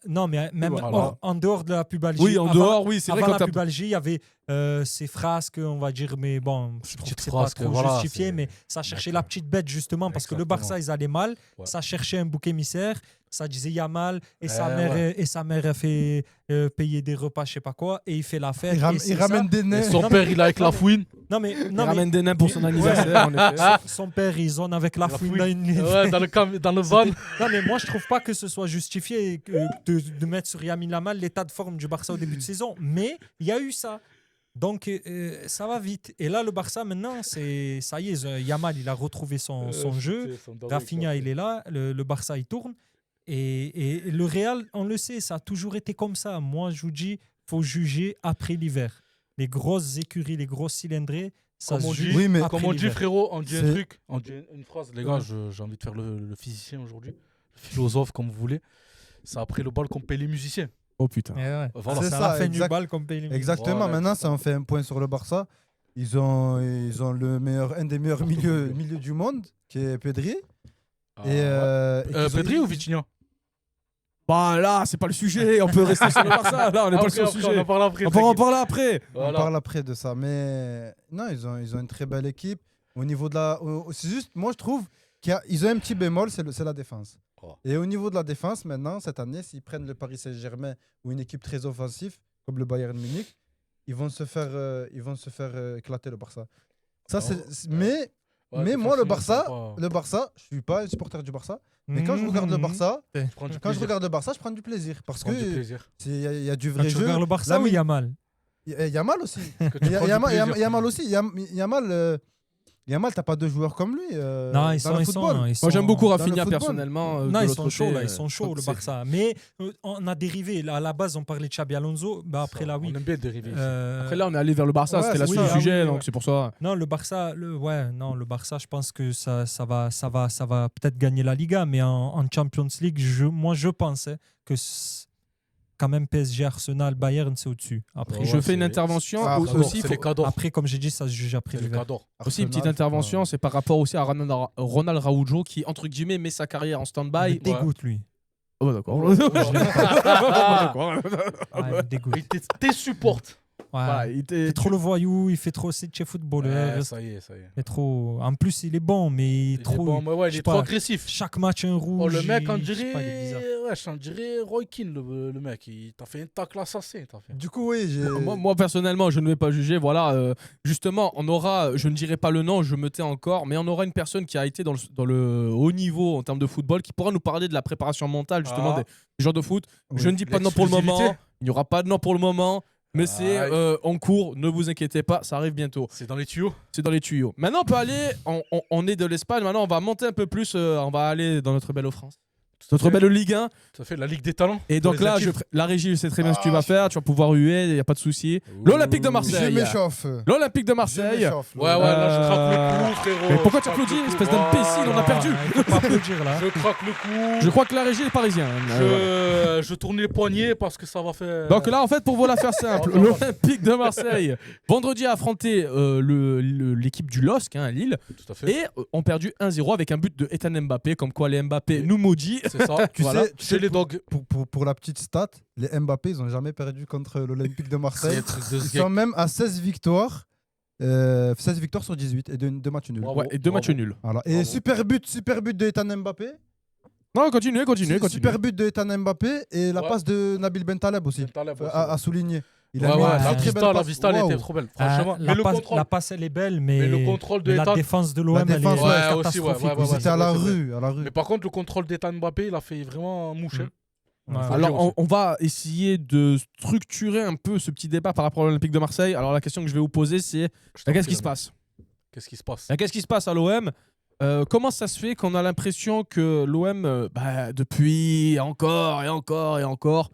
Non, mais même Voilà. en dehors de la pubalgie. Oui, en avant- dehors, oui, c'est vrai Avant quand la t'as. pubalgie, il y avait ces frasques, on va dire, mais bon, je trouve Petites que c'est pas frasques, trop voilà, justifié, c'est- mais ça cherchait la petite bête justement parce que le Exactement. Barça, ils allaient mal, Ouais. ça cherchait un bouc émissaire, ça disait Yamal et sa Eh mère ouais. et sa mère a fait payer des repas, je sais pas quoi, et il fait l'affaire. et c'est Il ramène des Et nez. son père, il a avec la fouine. ça. Il ramène des nains pour son anniversaire. en effet. Son père, ils ont avec la La fouine fouine. dans une. Ouais, dans le van. Non, mais moi, je trouve pas que ce soit justifié de mettre sur Yamin Lamal l'état de forme du Barça au début de saison. Mais il y a eu ça. Donc, ça va vite. Et là, le Barça, maintenant, ça y est, Yamal, il a retrouvé son jeu. Rafinha, il est là. Le Barça, il tourne. Et le Real, on le sait, ça a toujours été comme ça. Moi, je vous dis, faut juger après l'hiver. Les grosses écuries, les grosses cylindrées, ça Comme on se dit, juge Oui, mais- après Comme on dit, l'hiver. frérot, on dit un C'est- truc, on dit une phrase. Les gars, j'ai envie de faire le physicien aujourd'hui, le philosophe, comme vous voulez. C'est après le bal qu'on paye les musiciens. Oh putain. Eh ouais. Voilà. C'est C'est à ça, la fin du exact- bal qu'on paye les Exactement, Voilà, maintenant, exactement. ça en fait un point sur le Barça. Ils ont un des meilleurs milieux du monde, qui est Pedri. Ah, Et, ouais. qu'ils ont- Pedri ou Vitinha? Bah là, c'est pas le sujet. On peut rester sur le Barça. Là, on n'est pas sur le On sujet. en parle après. On peut en tranquille. parler après. On Voilà. parle après de ça. Mais non, ils ont une très belle équipe. Au niveau de la. C'est juste, moi, je trouve qu'ils ont un petit bémol, c'est la défense. Oh. Et au niveau de la défense, maintenant, cette année, s'ils prennent le Paris Saint-Germain ou une équipe très offensive, comme le Bayern Munich, ils vont se faire éclater le Barça. Ça, mais Ouais, mais moi, le défensivement, Barça, je suis pas un supporter du Barça. Mais quand je regarde le Barça, je prends du quand je plaisir. regarde le Barça, je prends du plaisir. Parce Je prends du que plaisir. il y a du Quand vrai tu jeu. regardes le Barça ou Lamine- Yamal? Il y a mal aussi. Que tu Il y a prends du plaisir. Yamal aussi. Yamal, t'as pas de joueurs comme lui. Non, ils dans sont, le ils football. sont, ils Moi, j'aime sont- beaucoup le Rafinha football. personnellement. Non, de ils l'autre sont chauds, côté, là, ils sont chauds, donc le c'est- Barça. Mais on a dérivé. Là, à la base, on parlait de Xabi Alonso. Bah, après, là, oui. On aime bien dériver. ici. Après, là, on est allé vers le Barça. Ouais, C'était la c'est suite ça. du sujet, Ah oui, donc ouais. c'est pour ça. Non, le Barça, le Barça, je pense que ça va peut-être gagner la Liga, mais en Champions League, moi, je pensais que quand même PSG, Arsenal, Bayern, c'est au-dessus. Après, Ouais, je fais une c'est- intervention Ah, aussi. bravo. C'est faut- les cadors. après, comme j'ai dit, ça se juge après C'est les l'hiver. cadors. Aussi une petite Arsenal, intervention, c'est par rapport aussi à Ronald Araujo qui, entre guillemets, met sa carrière en Il me stand-by. dégoûte, lui. Oh, d'accord. Je l'aime D'accord. Ah, il me dégoûte. Il t'es supporte. Ouais. Voilà, il Il était fait trop le voyou, il fait trop c'est chez footballeur. Ouais, ça y est, ça y est. Il est trop. En plus, il est bon, mais il est Il est trop. bon, mais ouais, je il sais est trop pas. agressif. Chaque match un rouge. Oh, le mec, on je sais pas, il est bizarre. dirait. Ouais, on dirait Roy Keane, le mec. Il t'a fait un tacle assassin. T'as fait. Du coup, oui, j'ai. Moi, personnellement, je ne vais pas juger. Voilà, justement, on aura, je ne dirai pas le nom, je me tais encore, mais on aura une personne qui a été dans le haut niveau en termes de football, qui pourra nous parler de la préparation mentale, justement, Ah. des joueurs de foot. Oui. Je ne dis pas de nom pour le moment. L'exclusivité. Il n'y aura pas de nom pour le moment. Mais c'est en cours, ne vous inquiétez pas, ça arrive bientôt. C'est dans les tuyaux. C'est dans les tuyaux. Maintenant, on peut aller, on est de l'Espagne, maintenant on va monter un peu plus, on va aller dans notre belle France. notre belle Ligue 1. Ça fait la Ligue des talents. Et pour donc les là, actifs. la régie, je sais très bien ce que tu vas faire. Tu vas pouvoir huer, il n'y a pas de souci. L'Olympique de Je Marseille. m'échauffe. L'Olympique de Je Marseille. m'échauffe. Ouais, là, je craque le cou, frérot. Mais pourquoi Je tu craque applaudis, le cou. espèce d'imbécile, on a perdu. Il faut pas applaudir là. Je craque le cou. Je crois que la régie est parisienne. Je tourne les poignets parce que ça va faire. Donc là, en fait, pour vous la faire simple, l'Olympique de Marseille, vendredi, a affronté l'équipe du LOSC, hein, à Lille, Tout à fait. et ont perdu 1-0 avec un but de Ethan Mbappé, comme quoi les Mbappé nous maudit. C'est ça. Tu Voilà. sais, Chez les dogs. pour la petite stat, les Mbappé, ils n'ont jamais perdu contre l'Olympique de C'est Marseille. un truc de Ils ce sont même à 16 victoires. 16 victoires sur 18 et 2 matchs nuls. Bravo. Ouais, et 2 matchs nuls. Voilà. Et Bravo. super but de Ethan Mbappé. Non, continuez. Super but de Ethan Mbappé et la Ouais. passe de Nabil Bentaleb aussi. Taleb aussi. À souligner. Il Ouais, a mis ouais, une la très belle vista, passe. elle Waouh. était trop belle. Franchement. Mais le contrôle. La passe, elle est belle, mais le contrôle de mais la Ethan. défense de l'OM, La elle est défense, ouais, catastrophique. aussi, ouais, ouais, Ils ouais, étaient à la c'est vrai. rue. À la rue. Mais par contre, le contrôle d'Ethan Mbappé, il a fait vraiment moucher. Ouais. Faut le dire Alors, aussi. on va essayer de structurer un peu ce petit débat par rapport à l'Olympique de Marseille. Alors, la question que je vais vous poser, c'est Je t'en qu'est-ce prie, qui se Lamine. passe Qu'est-ce qui se passe Qu'est-ce qui se passe à l'OM Comment ça se fait qu'on a l'impression que l'OM, depuis encore et encore et encore,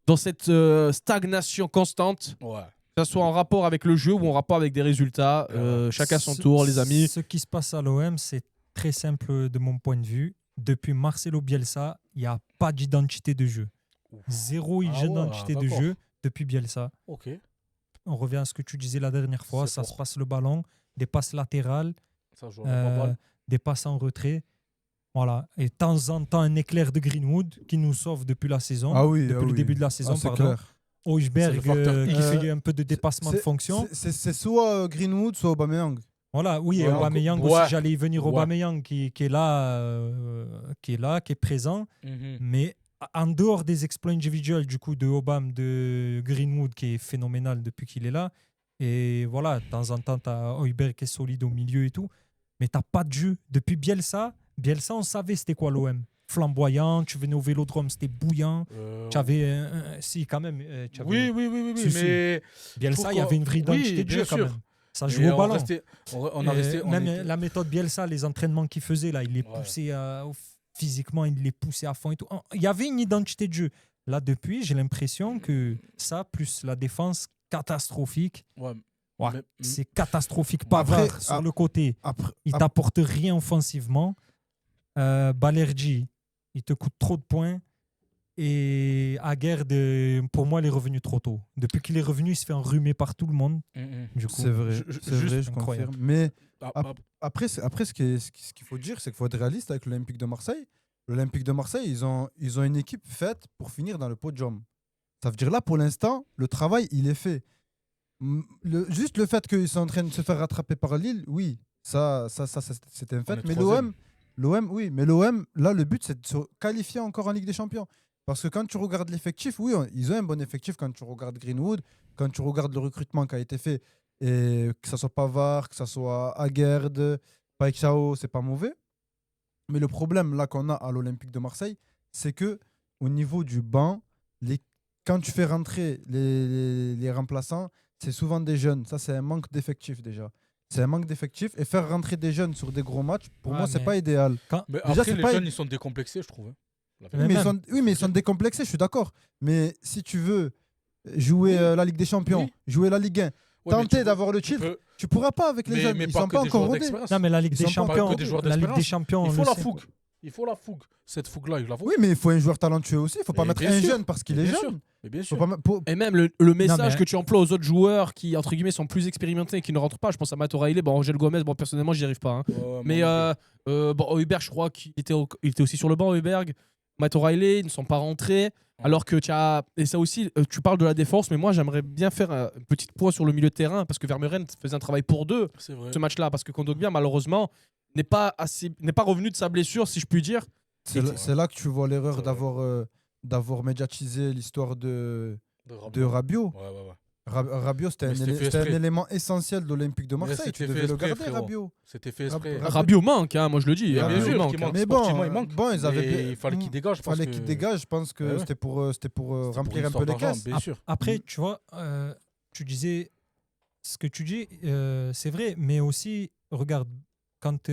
dans cette stagnation constante, Ouais. que ce soit en rapport avec le jeu ou en rapport avec des résultats, chacun son tour, les amis. Ce qui se passe à l'OM, c'est très simple de mon point de vue. Depuis Marcelo Bielsa, il n'y a pas d'identité de jeu. Zéro Ah ouais, identité de d'accord. jeu depuis Bielsa. Ok. On revient à ce que tu disais la dernière fois. C'est Ça fort. se passe le ballon, des passes latérales, Ça joue pas mal. des passes en retrait. Voilà. Et de temps en temps, un éclair de Greenwood qui nous sauve depuis la saison. Ah oui, depuis ah le oui. début de la Ah, saison, c'est pardon. clair. Højbjerg C'est le facteur qui X. fait un peu de dépassement de fonction. C'est soit Greenwood, soit Aubameyang. Voilà, oui, et Ouais, Aubameyang ouais. aussi, j'allais y venir. Ouais. Aubameyang qui est là, qui est présent. Mhm. Mais en dehors des exploits individuels du coup de Aubame, de Greenwood qui est phénoménal depuis qu'il est là, et voilà, de temps en temps tu as Højbjerg qui est solide au milieu et tout, mais t'as pas de jeu. Depuis Bielsa, on savait c'était quoi l'OM. Flamboyant, tu venais au Vélodrome, c'était bouillant. Tu avais, si quand même, tu avais- Oui, Si, si. mais Bielsa, trouve il y avait une vraie qu'on- identité oui, de jeu bien quand sûr. même. Ça mais jouait au on ballon. restait- on a resté. on Même était- la méthode Bielsa, les entraînements qu'il faisait là, il les Ouais. poussait physiquement, il les poussait à fond et tout. Il y avait une identité de jeu. Là, depuis, j'ai l'impression que ça, plus la défense catastrophique, Ouais, ouais, mais- c'est catastrophique. Après, Pavard sur ah, le côté, Après, il t'apporte rien offensivement. Balerji, il te coûte trop de points. Et Aguerd, pour moi, il est revenu trop tôt. Depuis qu'il est revenu, il se fait enrhumer par tout le monde. Mhm. Du coup, c'est vrai, je- c'est vrai, je incroyable. confirme. Mais Ah, Ah, ah, après, ce qu'il faut dire, c'est qu'il faut être réaliste avec l'Olympique de Marseille. L'Olympique de Marseille, ils ont une équipe faite pour finir dans le podium. Ça veut dire là, pour l'instant, le travail, il est fait. Juste le fait qu'ils sont en train de se faire rattraper par Lille, oui, ça c'était un On fait. est Mais troisième. l'OM, là, le but, c'est de se qualifier encore en Ligue des Champions. Parce que quand tu regardes l'effectif, oui, ils ont un bon effectif quand tu regardes Greenwood, quand tu regardes le recrutement qui a été fait, et que ce soit Pavard, que ce soit Aguerd, Paik Chao, c'est pas mauvais. Mais le problème là qu'on a à l'Olympique de Marseille, c'est que au niveau du banc, quand tu fais rentrer les remplaçants, c'est souvent des jeunes. Ça, c'est un manque d'effectifs déjà. C'est un manque d'effectifs. Et faire rentrer des jeunes sur des gros matchs, pour Ouais, moi, c'est mais- pas idéal. Mais Déjà, après, c'est les pas- jeunes, ils sont décomplexés, je trouve. hein. La Mais Oui, vérité. même- ils sont décomplexés, je suis d'accord. Mais si tu veux jouer Oui. la Ligue des Champions, Oui. jouer la Ligue 1, Ouais, mais tu tenter peux- d'avoir le tu titre, peux- tu pourras pas avec les jeunes. mais Ils pas sont que pas des encore joueurs rodés. d'expérience. Non, mais la Ligue Ils des sont pas Champions, que des joueurs la Ligue des d'expérience. Champions, on Il le faut la sait. fougue. Il faut la fougue. Cette fougue-là, il la faut. Oui, mais il faut un joueur talentueux aussi. Il faut pas Mais mettre bien un sûr. jeune parce qu'il Mais est bien jeune. sûr. Mais bien Faut sûr. pas ma- pour- Et même le message mais- que tu emploies aux autres joueurs qui, entre guillemets, sont plus expérimentés et qui ne rentrent pas. Je pense à Mato Riley, bon, Angel Gomez, bon, personnellement, j'y arrive pas. Hein. Ouais, Mais moi non bon, Højbjerg, je crois qu'il était, il était aussi sur le banc, Højbjerg. Mato Riley, ils ne sont pas rentrés. Alors que tu as. Et ça aussi, tu parles de la défense, mais moi, j'aimerais bien faire un petit point sur le milieu de terrain parce que Vermeuren faisait un travail pour deux plus. C'est vrai. ce match-là. Parce que Kondogbia, malheureusement, n'est pas revenu de sa blessure, si je puis dire. C'est là que tu vois l'erreur C'est vrai. d'avoir médiatisé l'histoire de Rabiot. Rabiot. Ouais, ouais, ouais. Rabiot, c'était Mais un, c'était fait c'était un exprès. élément essentiel de l'Olympique de Mais Marseille. c'était Tu devais fait le exprès, garder, frérot. Rabiot. C'était fait exprès. Rabiot- Rabiot manque, hein, moi je le dis. Mais Ah, bien oui, sûr, manque, qu'il hein. manque. Mais Sportivement, il manque. bon, ils avaient Mais il fallait qu'il dégage. parce fallait que- qu'il dégage. Je pense que Ouais, ouais. c'était pour C'était pour remplir une un peu histoire les d'argent, caisses. Bien sûr. Après, tu vois, tu disais ce que tu dis, c'est vrai, mais aussi, regarde, quand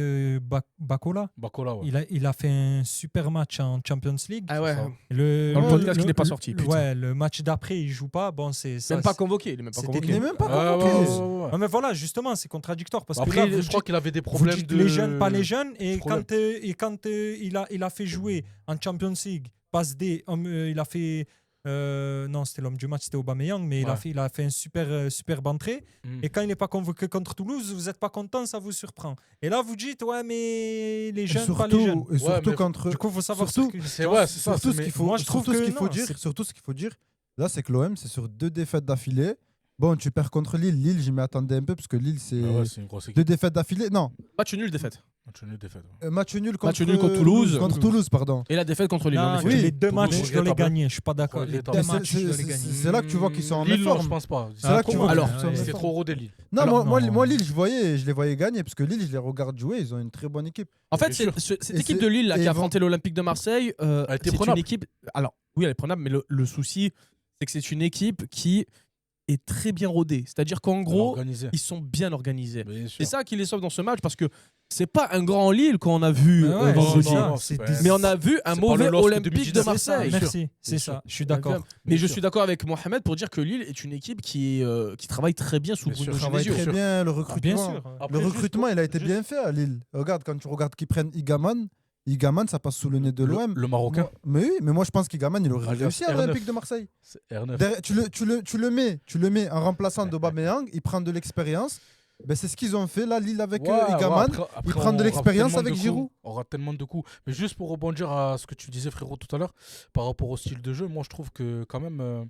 Bakola, Bakola, ouais. il a fait un super match en Champions League. Ah ouais. ça. Le, Dans le podcast qui n'est pas sorti, putain. Ouais, le match d'après, il joue pas. Bon, c'est ça. Même pas convoqué. Il est même pas C'était convoqué. Il n'est même pas Ouais, convoqué. ouais. Ouais, mais voilà, justement, c'est contradictoire parce que Après, là, vous je crois dites- qu'il avait des vous problèmes dites de. les jeunes, pas les jeunes, et problème. quand il a fait jouer en Champions League, passe D, il a fait. Non, c'était l'homme du match, c'était Aubameyang, mais Ouais. il a fait une superbe entrée. Mm. Et quand il n'est pas convoqué contre Toulouse, vous n'êtes pas content, ça vous surprend. Et là, vous dites, ouais, mais les Et jeunes, pas les jeunes. surtout mais contre. Du coup, il faut savoir surtout- ce que. C'est ouais, c'est ça. Surtout c'est- ce mais- qu'il faut, moi, je trouve surtout ce que qu'il faut non, dire, c'est- surtout ce qu'il faut dire, là, c'est que l'OM, c'est sur 2 défaites d'affilée. Bon, tu perds contre Lille. Lille, j'y m'attendais un peu parce que Lille, c'est Ah ouais, c'est une grosse 2 équipe. défaites d'affilée. Non, Match nul, défaite. Match nul, défaite. Ouais. match nul contre, Match nul contre Toulouse. Contre Toulouse, pardon. Et la défaite contre Lille. Non, en effet. oui. les deux Toulouse, matchs, tu dois les regrettable. gagner. Je suis pas d'accord. Les Regrettable. deux Mais matchs, tu dois les gagner. c'est là que tu vois qu'ils sont en Lille, non, méforme. je pense pas. C'est là que tu vois alors, qu'ils sont en C'était méforme. trop rodé, Lille. Non, Alors, moi, non. moi, Lille, je les voyais gagner parce que Lille, je les regarde jouer. Ils ont une très bonne équipe. En fait, Bien sûr. cette Et équipe c'est- de Lille là, et qui ils a vont- affronté l'Olympique de Marseille, Elle était c'est une prenable. équipe. Alors, oui, elle est prenable, mais le souci, c'est que c'est une équipe qui est très bien rodée. C'est-à-dire qu'en gros, Organisé. ils sont bien organisés. Bien sûr. C'est ça qui les sauve dans ce match parce que c'est pas un grand Lille qu'on a vu Mais ouais, vendredi. c'est ça, non, c'est c'est pas- des- Mais on a vu un C'est pas mauvais le LOSC Olympique de 2019. Marseille. Bien sûr. Merci, c'est Bien ça. sûr. Je suis d'accord. Mais Bien je sûr. suis d'accord avec Mohamed pour dire que Lille est une équipe qui travaille très bien sous Bien sûr. Bruno Travaille Genesio. très bien le Ah, recrutement. bien sûr. Après, Le juste recrutement, pour- il a été juste- bien fait à Lille. Regarde, quand tu regardes qu'ils prennent Igaman, ça passe sous le nez de l'OM. Le Marocain. Mais oui, mais moi je pense qu'Igaman, il aurait Alias réussi à R9. l'Olympique de Marseille. C'est R9. Derrière, tu le mets en remplaçant d'Aubameyang, il prend de l'expérience. Ben, c'est ce qu'ils ont fait là, Lille avec Ouais, ouais, Igaman. après, il on prend de rate l'expérience tellement avec de coups. Giroud. On rate tellement de coups. Mais juste pour rebondir à ce que tu disais, frérot, tout à l'heure, par rapport au style de jeu, moi je trouve que quand même,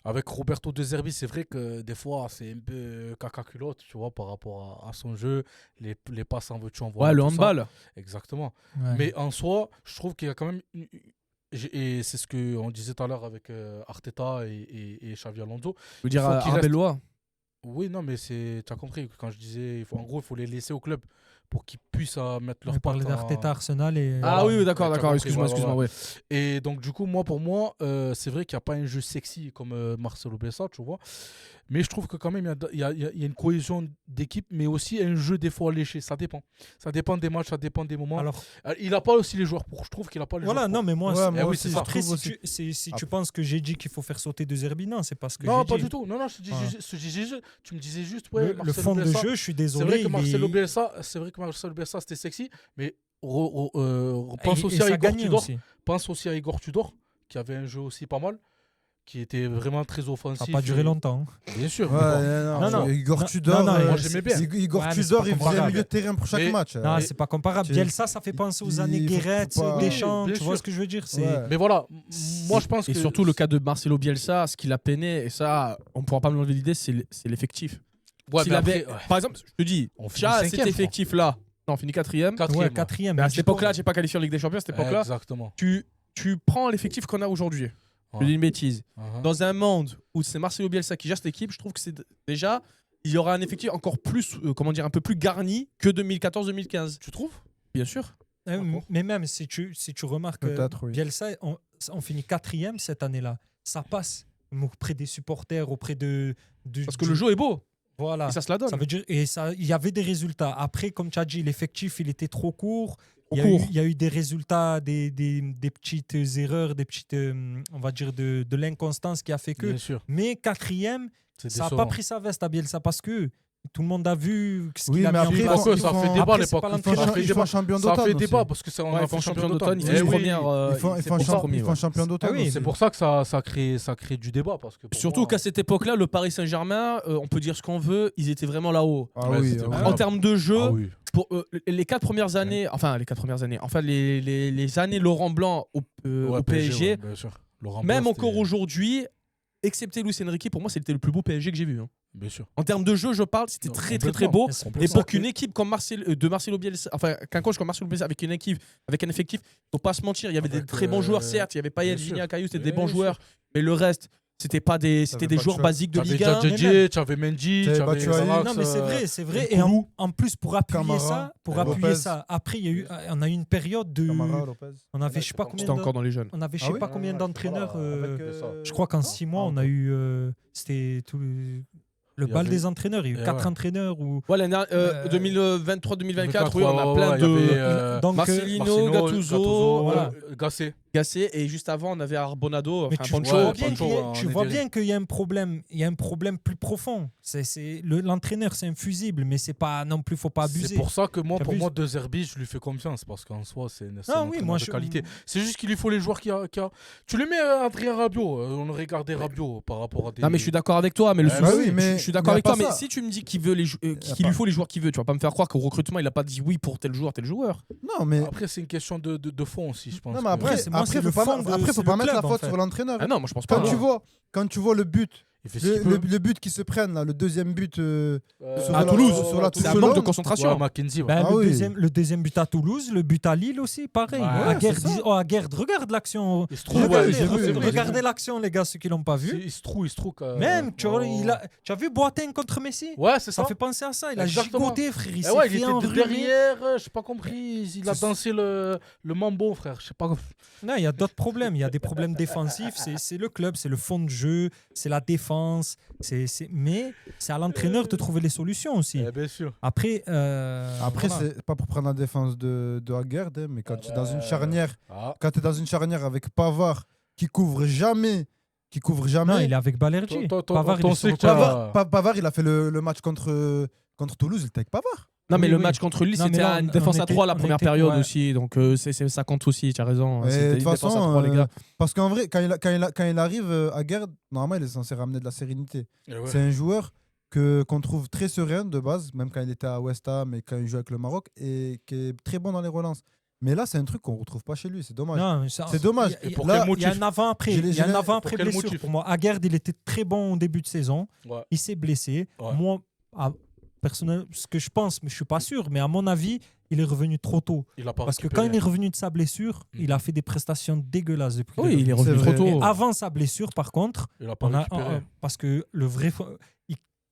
avec Roberto De Zerbi, c'est vrai que des fois c'est un peu caca culotte, tu vois, par rapport à son jeu, les passes en veux-tu en voilà. Ouais, le tout ça. handball. Exactement. Ouais. Mais en soi, je trouve qu'il y a quand même. Et c'est ce qu'on disait tout à l'heure avec Arteta et Xavi Alonso. Je veux dire, faut qu'il reste- Arbeloa. Oui, non, mais tu as compris. Quand je disais, en gros, il faut les laisser au club pour qu'ils puissent mettre leur On parlait patte en- d'Arteta Arsenal et. Ah oui, oui, d'accord, t'as d'accord. compris, Excuse-moi, voilà, excuse-moi. Ouais. Et donc, du coup, pour moi, c'est vrai qu'il n'y a pas un jeu sexy comme Marcelo Bielsa, tu vois. Mais je trouve que quand même, il y a une cohésion d'équipe, mais aussi un jeu des fois léché. Ça dépend. Ça dépend des matchs, ça dépend des moments. Alors, Il n'a pas aussi les joueurs pour. Je trouve qu'il n'a pas les voilà, joueurs non, mais moi, Ouais, c'est- moi oui, aussi, c'est je ça. après, trouve si aussi. tu, tu penses que j'ai dit qu'il faut faire sauter De Zerbi, non, c'est parce que Non, j'ai pas dit. du tout. Non, je te dis, Ouais. tu me disais juste, ouais, Le Marcelo fond de Bielsa, jeu, je suis C'est désolé. vrai que il est- Marcelo Bielsa, c'était sexy, mais pense et aussi à ça Igor gagnait Tudor. aussi. Pense aussi à Igor Tudor, qui avait un jeu aussi pas mal, qui était vraiment très Ça offensif. n'a pas duré et- longtemps. Bien sûr. Ouais, mais bon. Non, non. Igor Non, Tudor, non, non, moi, j'aimais bien. Igor Ouais, mais c'est Tudor, pas il faisait comparable. milieu de terrain pour chaque Mais- match. Non, Et- c'est pas comparable. tu- Bielsa, ça fait penser aux il années faut Guéret, pas- Deschamps. Oui, Tu bien vois sûr. ce que je veux dire? Ouais. Mais voilà, moi je pense Et que. surtout le cas de Marcelo Bielsa, ce qu'il a peiné, et ça, on ne pourra pas me l'enlever l'idée, c'est l'effectif. Ouais, S'il mais avait- après, ouais, Par exemple, je te dis, On finit Tcha, cinquième, cet je effectif-là, non, on finit quatrième. quatrième, Ouais, ouais. quatrième. Mais à mais cette du coup- époque-là, j'ai pas qualifié en Ligue des Champions, à cette époque-là. Exactement. Tu prends l'effectif qu'on a aujourd'hui. Je Ouais. dis une bêtise. Uh-huh. Dans un monde où c'est Marcelo Bielsa qui gère cette équipe, je trouve que c'est déjà, il y aura un effectif encore plus, comment dire, un peu plus garni que 2014-2015. Tu trouves? Bien sûr. Mais même si tu remarques, Peut-être, oui. Bielsa, on finit quatrième cette année-là. Ça passe auprès des supporters, auprès de. Parce que le jeu est beau. Voilà. Et ça se la donne. Ça veut dire, et ça, il y avait des résultats. Après, comme tu as dit, l'effectif, il était trop court. Trop Il y a eu- court. il y a eu des résultats, des petites erreurs, des petites, on va dire, de l'inconstance qui a fait que. Bien sûr. Mais quatrième, C'est ça n'a décevant. pas pris sa veste à Bielsa parce que tout le monde a vu ce Oui, qu'il a mais mis en après, place. ils font- ça ils fait font- débat à Après, c'est l'époque. pas Ça l'entraîneur. fait Ils font débat. champion Ça d'automne fait aussi. débat parce que ça, on Ouais, a ils fait font champion d'automne. Ils Eh finissent oui. première. Ils font c'est champion- premier, ils font ouais. champion d'automne. Ah oui, aussi. C'est pour ça que ça crée du débat. Parce que pour Surtout moi, qu'à cette époque-là, le Paris Saint-Germain, on peut dire ce qu'on veut, ils étaient vraiment là-haut. Ah Ouais, oui, c'était ah vraiment- oui. En termes de jeu, Ah oui. pour les 4 premières années, enfin les années Laurent Blanc au Ouais, PSG, ouais, bien sûr. Laurent même Blanc, encore c'était- aujourd'hui, excepté Luis Enrique, pour moi c'était le plus beau PSG que j'ai vu. hein. Bien sûr. En termes de jeu, je parle, c'était Non, très très très complètement. beau. C'est Et pour ça pour que- qu'une équipe comme Marcelo Bielsa, enfin qu'un coach comme Marcelo Bielsa avec une équipe, avec un effectif, faut pas se mentir, il y avait des Avec, très bons joueurs, certes, il y avait Payet, bien sûr. Vignal, Caillou, c'était des Bien bons sûr. joueurs, mais le reste, c'était pas des, T'avais des pas de joueurs choix. basiques de T'avais Ligue 1. déjà JJ, t'avais Mendy, T'avais t'avais Batshuayi. Xharax, Non, mais c'est vrai, c'est vrai. et Et Koulou. en plus, pour appuyer Camara, ça, Lopez. après, on a eu une période de. Camara, Lopez. On avait, je sais pas combien. C'était encore dans les jeunes. On avait, je Ah sais oui pas combien d'entraîneurs. Avec, c'est ça. Je crois qu'en 6 mois, on a eu. C'était tout. Le Il y bal avait- des entraîneurs, il y a eu Et 4 ouais. entraîneurs. Ouais, l'année dernière, 2023-2024, oui, on a ouais, plein ouais, il y avait, de. Donc, Marcelino, Gattuso, voilà. Gassé. Gassé, et juste avant, on avait Arbonado, Mais enfin tu, Pancho. vois ouais, bien Pancho, qu'il y a- en tu vois Italie. bien qu'il y a un problème. Il y a un problème plus profond. L'entraîneur, c'est infusible, mais c'est pas non plus, faut pas abuser. C'est pour ça que moi, T'abuses. pour moi, De Zerbi, je lui fais confiance parce qu'en soi, c'est un oui, entraîneur moi, de qualité. C'est juste qu'il lui faut les joueurs qui a. Tu le mets à Adrien Rabiot, on aurait gardé Rabiot par rapport à des. Non, mais je suis d'accord avec toi, mais le Ouais, souci, bah oui, mais je suis d'accord il y avec a toi, pas mais ça. si tu me dis qu'il veut y a qu'il pas- lui faut les joueurs qu'il veut, tu vas pas me faire croire qu'au recrutement, il a pas dit oui pour tel joueur, tel joueur. Non, mais Après, c'est une question de fond aussi, je pense. non, mais que- après, c'est- moi, après, c'est le faut pas, fond de- après, c'est faut le pas mettre la club, en faute fait. sur l'entraîneur. Ah non, moi je pense pas. Quand tu vois le but, il fait ce qu'il peut. le but qui se prennent là, le deuxième but sur à la- Toulouse, sur la c'est un Toulouse. manque de Ouais, concentration. Mackenzie, ouais. Ben, Ah le, oui. le deuxième but à Toulouse, le but à Lille aussi, pareil. Ouais, Aguerd, c'est ça. Aguerd, regarde l'action. Il se trouve, Regardez, ouais, j'ai vu, j'ai vu. Regardez l'action, les gars, ceux qui l'ont pas vu. Il se trouve. Même, tu vois, tu as vu Boateng contre Messi? Ouais, c'est ça. Ça fait penser à ça. Il a Exactement. gigoté, frère. Il Eh s'est ouais, il fait était enrhumer. derrière, j'ai pas compris. Il a C'est- dansé le mambo, frère. Je sais pas. Non, il y a d'autres problèmes. Il y a des problèmes défensifs. C'est le club, c'est le fond de jeu, c'est la défense. Mais c'est à l'entraîneur de trouver les solutions aussi. Bien sûr. Après, Après, voilà. c'est pas pour prendre la défense de Aguerd, hein, mais quand tu es dans une charnière, Ah. quand tu es dans une charnière avec Pavard qui couvre jamais, Non, il est avec Balerdi. Pavard, il est sur le tu as- côté. Pavard, il a fait le match contre Toulouse, il était avec Pavard. Non, mais Oui, le oui. match contre Lille, Non, mais c'était là, une on défense à était- 3 la on première était- période ouais. aussi, donc ça compte aussi, tu as raison. Et C'était de une toute défense à façon, 3, les gars. parce qu'en vrai, quand il arrive à Gerd, normalement, il est censé ramener de la sérénité. Eh ouais. C'est un joueur qu'on trouve très serein de base, même quand il était à West Ham et quand il joue avec le Maroc, et qui est très bon dans les relances. Mais là, c'est un truc qu'on ne retrouve pas chez lui, c'est dommage. Non, mais ça- C'est dommage. Il y a- Et pour Là, quel il y a motif un avant-après. Je l'ai- Il y a je un l'ai- avant-après pour quel blessure motif pour moi. Aguerd, il était très bon au début de saison. Ouais. Il s'est blessé. Ouais. Moi, personnellement, ce que je pense, mais je suis pas sûr, mais à mon avis, il est revenu trop tôt. Il a pas Parce que récupéré. quand il est revenu de sa blessure, il a fait des prestations dégueulasses depuis. Oui, qu'il il est revenu. revenu C'est trop vrai. tôt. Et avant sa blessure, par contre, Il a pas on a, récupéré. parce que le vrai,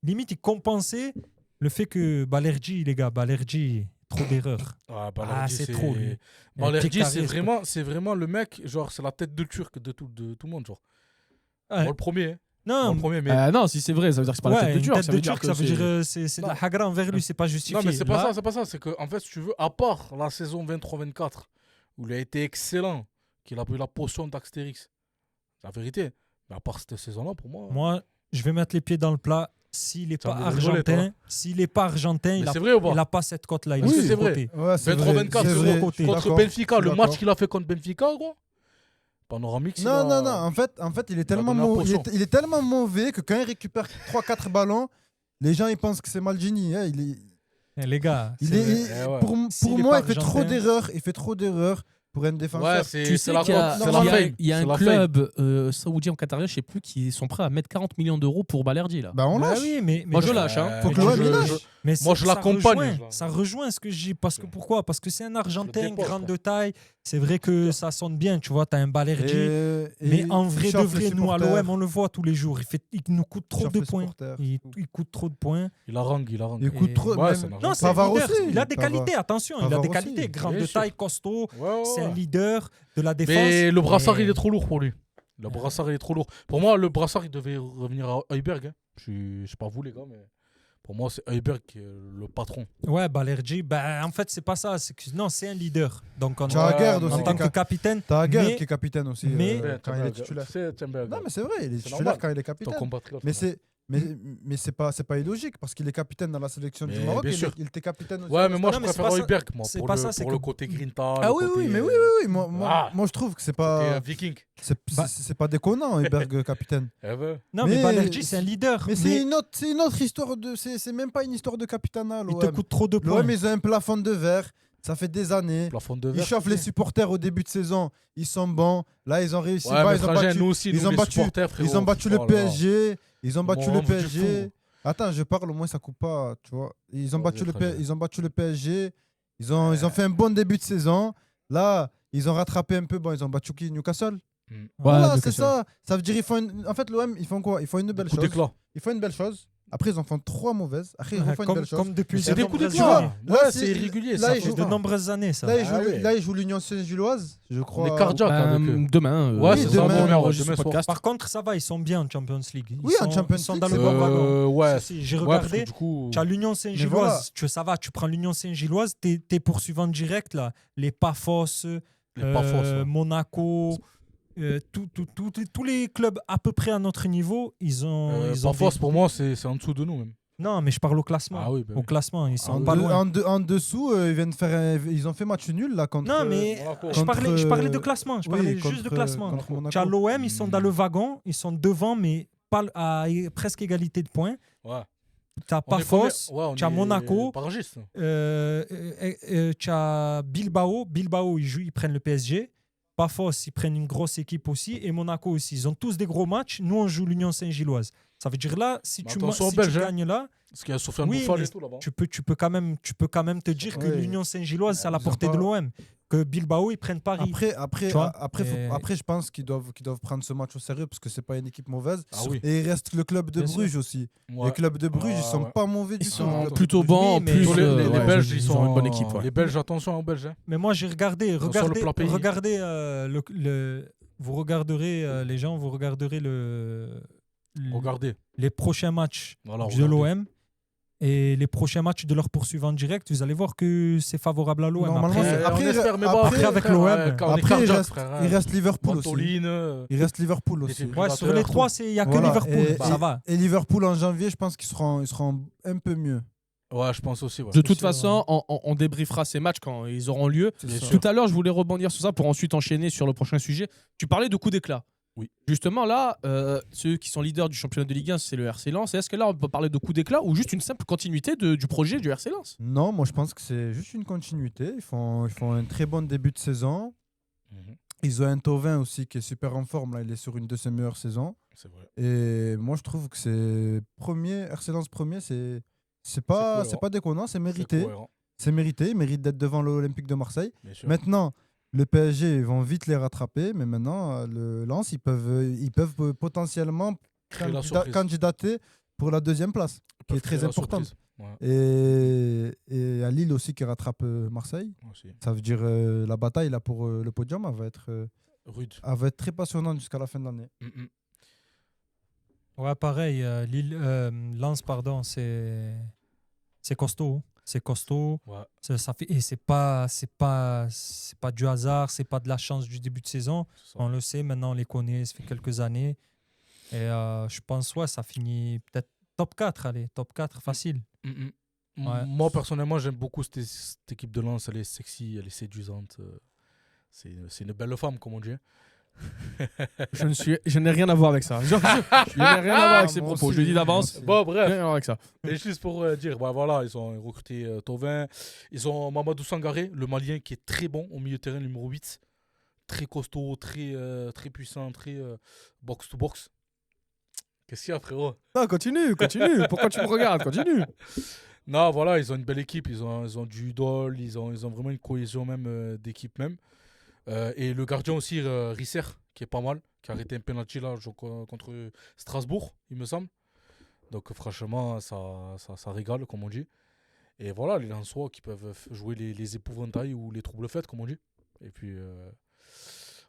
limite, il compensait le fait que Balerdi, les gars, Balerdi, trop d'erreurs. Ah, Ah, c'est trop, lui. Il y a un Balerdi, pied c'est carré, vraiment le mec, genre, c'est la tête de turc de tout le monde, genre. Ouais. Bon, le premier, hein. Non, Bon, le premier, mais. Non, si c'est vrai, ça veut dire que c'est pas la ouais, tête de une Turc. tête Ça de veut dire Turc, que ça veut c'est- dire c'est de la hagra envers lui, c'est pas justifié. Non, mais c'est pas Là, ça, c'est pas ça. C'est que, en fait, si tu veux, à part la saison 23-24, où il a été excellent, qu'il a pris la potion d'Astérix, c'est la vérité. Mais à part cette saison-là, pour moi. Moi, je vais mettre les pieds dans le plat. S'il n'est Ça pas me rigoler, toi. argentin, il Mais a, c'est vrai ou pas il a pas cette cote-là. Il Oui, est sur c'est le vrai. côté. Ouais, c'est 23-24 vrai, c'est vrai, côté. je suis contre d'accord, Benfica, je suis le match d'accord. qu'il a fait contre Benfica, gros. Panoramique, Non, non, non. En fait, il est tellement donné la potion. il est tellement mauvais que quand il récupère 3-4 ballons, les gens ils pensent que c'est Maldini. Hein. Eh, les gars, Il c'est- est- Eh ouais. Pour S'il est moi, pas il fait trop argentin. d'erreurs. Il fait trop d'erreurs pour un défenseur. Ouais, c'est Tu c'est sais la qu'il y a, faute, il c'est y la a- fame. il y a C'est un la club saoudien ou qatarien, je sais plus, qui sont prêts à mettre 40 millions d'euros pour Balerdi là. Bah, on Bah lâche. oui, mais Moi je mais- lâche. Hein. Faut que Mais l'OM je- il lâche. je- mais Moi, ça- je l'accompagne, rejoint- je la- Ça rejoint ce que je dis. Parce que, pourquoi? Parce que c'est un Argentin dépose, grand quoi. de taille. C'est vrai que ça sonne bien. Tu vois, tu as un Balerdi. Et Mais en vrai il de chauffe les vrai, nous à supporters. l'OM, on le voit tous les jours. Il nous coûte Il trop chauffe de les points. supporters. Il coûte trop de points. Il harangue, il harangue. Il coûte Et- trop. Ouais, même- c'est un Non, c'est un Pavard leader. aussi. Il a des Pavard. qualités, attention. Il a Pavard des aussi. qualités. Grand Bien de sûr. taille, costaud. Ouais, ouais, C'est un ouais. leader de la défense. Mais le brassard, Mais- il est trop lourd pour lui. Le brassard, il est trop lourd. Pour moi, le brassard, il devait revenir à Heuberg. Hein. Je sais pas vous, les gars, mais pour moi, c'est Heuberg qui est le patron. Ouais, Balerdi, en fait, c'est pas ça. Non, c'est un leader. Donc, Tu as Aguerd Ouais, aussi. en tant que capitaine. T'as Aguerd mais- qui est capitaine aussi mais- quand il est titulaire. C'est Non, mais c'est vrai, il est C'est titulaire normal. quand il est ton capitaine. compatriote. Mais c'est pas illogique parce qu'il est capitaine dans la sélection du Mais Maroc. bien Il sûr. était capitaine aussi. Ouais, mais moi, Non, je mais c'est préfère pas ça. Heuberg, moi, C'est pour pas le, ça, c'est pour le que- côté grinta. Ah le oui, côté, oui, mais oui, oui. Moi, je trouve que c'est côté, pas. Viking. Bah- C'est pas déconnant, Heuberg capitaine. Eh ben. Non, mais Mais- Balerdi, c'est un leader. Mais c'est une autre histoire de. C'est même pas une histoire de capitanat. Il te L'OM, coûte trop de points. ils ont un plafond de verre. Ça fait des années. Plafond de Ils verre. chauffent les supporters au début de saison. Ils sont bons. Là, ils ont réussi. Ouais, Bah, mais ils ont frangin, battu. nous aussi, ils nous, ont les battu- supporters, frérot. Ils ont battu le Oh là là. PSG. Ils ont battu Bon, le on veut du PSG. fou. Attends, je parle, au moins ça coupe pas, tu vois. Ils ont Oh, battu j'ai le frangin. ils ont battu le PSG. Ils ont fait un bon début de saison. Là, ils ont rattrapé un peu. Bon, ils ont battu qui? Newcastle. Ouais, Voilà, Newcastle. c'est ça. Ça veut dire en fait l'OM, ils font quoi? Ils font une belle Coup chose. d'éclat. Ils font une belle chose. Après, ils en font 3 mauvaises. Après, ils refont une belle chose. Comme depuis C'est de des coups de nombreuses doigt. années. Là, Ouais, c'est- c'est irrégulier. là, ça ils fait jouent- De pas. nombreuses années, ça. Là, Ah ouais. ils jouent l'Union Saint-Gilloise, je crois. Les Cardiaques, avec eux. Demain. Ouais, c'est demain, ça, on demain, enregistre demain ce soir. podcast. Par contre, ça va, ils sont bien en Champions League. Oui, en Champions Ils sont League, dans le c'est bon vrai. wagon. Ouais. Si, j'ai Ouais, parce que regardé. du coup. Tu as l'Union Saint-Gilloise, ça va, tu prends l'Union Saint-Gilloise, t'es poursuivant direct, là. Les Pafos, Les pas fausses, ouais. Monaco, tous les clubs à peu près à notre niveau, ils ont. Pas force pour moi, c'est en dessous de nous même. Non, mais je parle au classement. Ah oui, bah Au oui. classement, ils sont Ah pas oui. loin. En dessous, ils ont fait match nul là contre. Non, mais Monaco. je parlais de classement. Je oui, parlais contre- juste de classement. contre Monaco. Tu as l'OM, ils sont dans le wagon, ils sont devant, mais pas à presque égalité de points. Ouais. Tu as On est Pafos, premier- ouais, on tu as est Monaco, barragistes. tu as Bilbao. Bilbao, ils prennent le PSG. Pafos, ils prennent une grosse équipe aussi. Et Monaco aussi. Ils ont tous des gros matchs. Nous, on joue l'Union Saint-Gilloise. Ça veut dire là, si Mais tu attention aux si Belges, tu hein. gagnes là, Parce qu'il y a Sofiane Oui, Bouffal mais et tout là-bas. tu peux quand même te dire que Ouais. l'Union Saint-Gilloise, c'est à la Ils ont portée de pas- l'OM. Que Bilbao, ils prennent Paris. Après, Tu vois, après, je pense qu'ils doivent prendre ce match au sérieux parce que c'est pas une équipe mauvaise. Ah oui. Et il reste le club de Bien sûr. Bruges aussi. Ouais. Les clubs de Bruges, ils sont Ouais. pas mauvais du Ils tout. sont le club plutôt de Bruges. bons. En Oui, mais plus, Pour les ouais, Belges, ils ont une bonne équipe. Ouais. Les Belges, attention aux Belges. Hein. Mais moi, j'ai regardé. sont sur le plan pays. Regardez vous regarderez, les gens, vous regarderez Regardez. les prochains matchs Voilà, de regardez. l'OM et les prochains matchs de leurs poursuivants directs. Vous allez voir que c'est favorable à l'OM. Normalement, Après, c'est- On après, espère, mais après, bon, après, avec frère, l'OM, quand on est après, cardiaque, frère, hein. il reste Liverpool aussi. Ventoline, Il reste Liverpool aussi. Les ouais, sur les trois, il n'y a que Voilà. Liverpool. Et- Ça va. Et Liverpool en janvier, je pense qu'ils seront un peu mieux. Ouais, je pense aussi. Ouais. De toute sûr, façon, on débriefera ces matchs quand ils auront lieu. C'est Bien ça. sûr. Tout à l'heure, je voulais rebondir sur ça pour ensuite enchaîner sur le prochain sujet. Tu parlais de coup d'éclat. Oui. Justement, là, ceux qui sont leaders du championnat de Ligue 1, c'est le RC Lens. Et est-ce que là, on peut parler de coup d'éclat ou juste une simple continuité du projet du RC Lens? Non, moi je pense que c'est juste une continuité. Ils font un très bon début de saison. Mhm. Ils ont un Thauvin aussi qui est super en forme. Là, il est sur une de ses meilleures saisons. C'est vrai. Et moi je trouve que c'est RC Lens premier, c'est pas cohérent. déconnant, c'est C'est mérité. cohérent, C'est mérité. Ils méritent d'être devant l'Olympique de Marseille. bien sûr. Maintenant, le PSG ils vont vite les rattraper, mais maintenant le Lens ils peuvent potentiellement Créer la surprise. candidater pour la deuxième place, qui Ils peuvent est très créer la importante. surprise. Ouais, Et à Lille aussi qui rattrape Marseille. aussi. Ça veut dire la bataille là pour le podium, Rude. elle va être très passionnante jusqu'à la fin de l'année. Mhm. Ouais, pareil. Lens, pardon, c'est costaud. C'est costaud. Ouais. Ça fait, et c'est pas du hasard, c'est pas de la chance du début de saison. c'est ça. On le sait, maintenant on les connaît, ça fait quelques années. Et je pense, ouais, ça finit peut-être top 4, allez, top 4 facile. Mhm. Ouais. Moi, personnellement, j'aime beaucoup cette équipe de Lens. Elle est sexy, elle est séduisante. C'est une belle femme, comme on dit. Je n'ai rien à voir avec ça. Je n'ai rien à voir avec ces Moi propos. aussi, Je le dis moi d'avance. aussi. Bon, Rien bref. à voir avec ça. Et juste pour dire, bah voilà, ils ont recruté Thauvin. Ils ont Mamadou Sangaré, le Malien, qui est très bon au milieu de terrain, numéro 8. Très costaud, très puissant, très box-to-box. Qu'est-ce qu'il y a, frérot? Non, continue. Pourquoi tu me regardes? Continue. Non, voilà, ils ont une belle équipe. Ils ont du idole. Ils ont vraiment une cohésion même d'équipe même. Et le gardien aussi, Risser, qui est pas mal, qui a arrêté un penalty là contre Strasbourg, il me semble. Donc franchement, ça régale, comme on dit. Et voilà, les Lensois qui peuvent jouer les épouvantails ou les troubles faits, comme on dit. Et puis,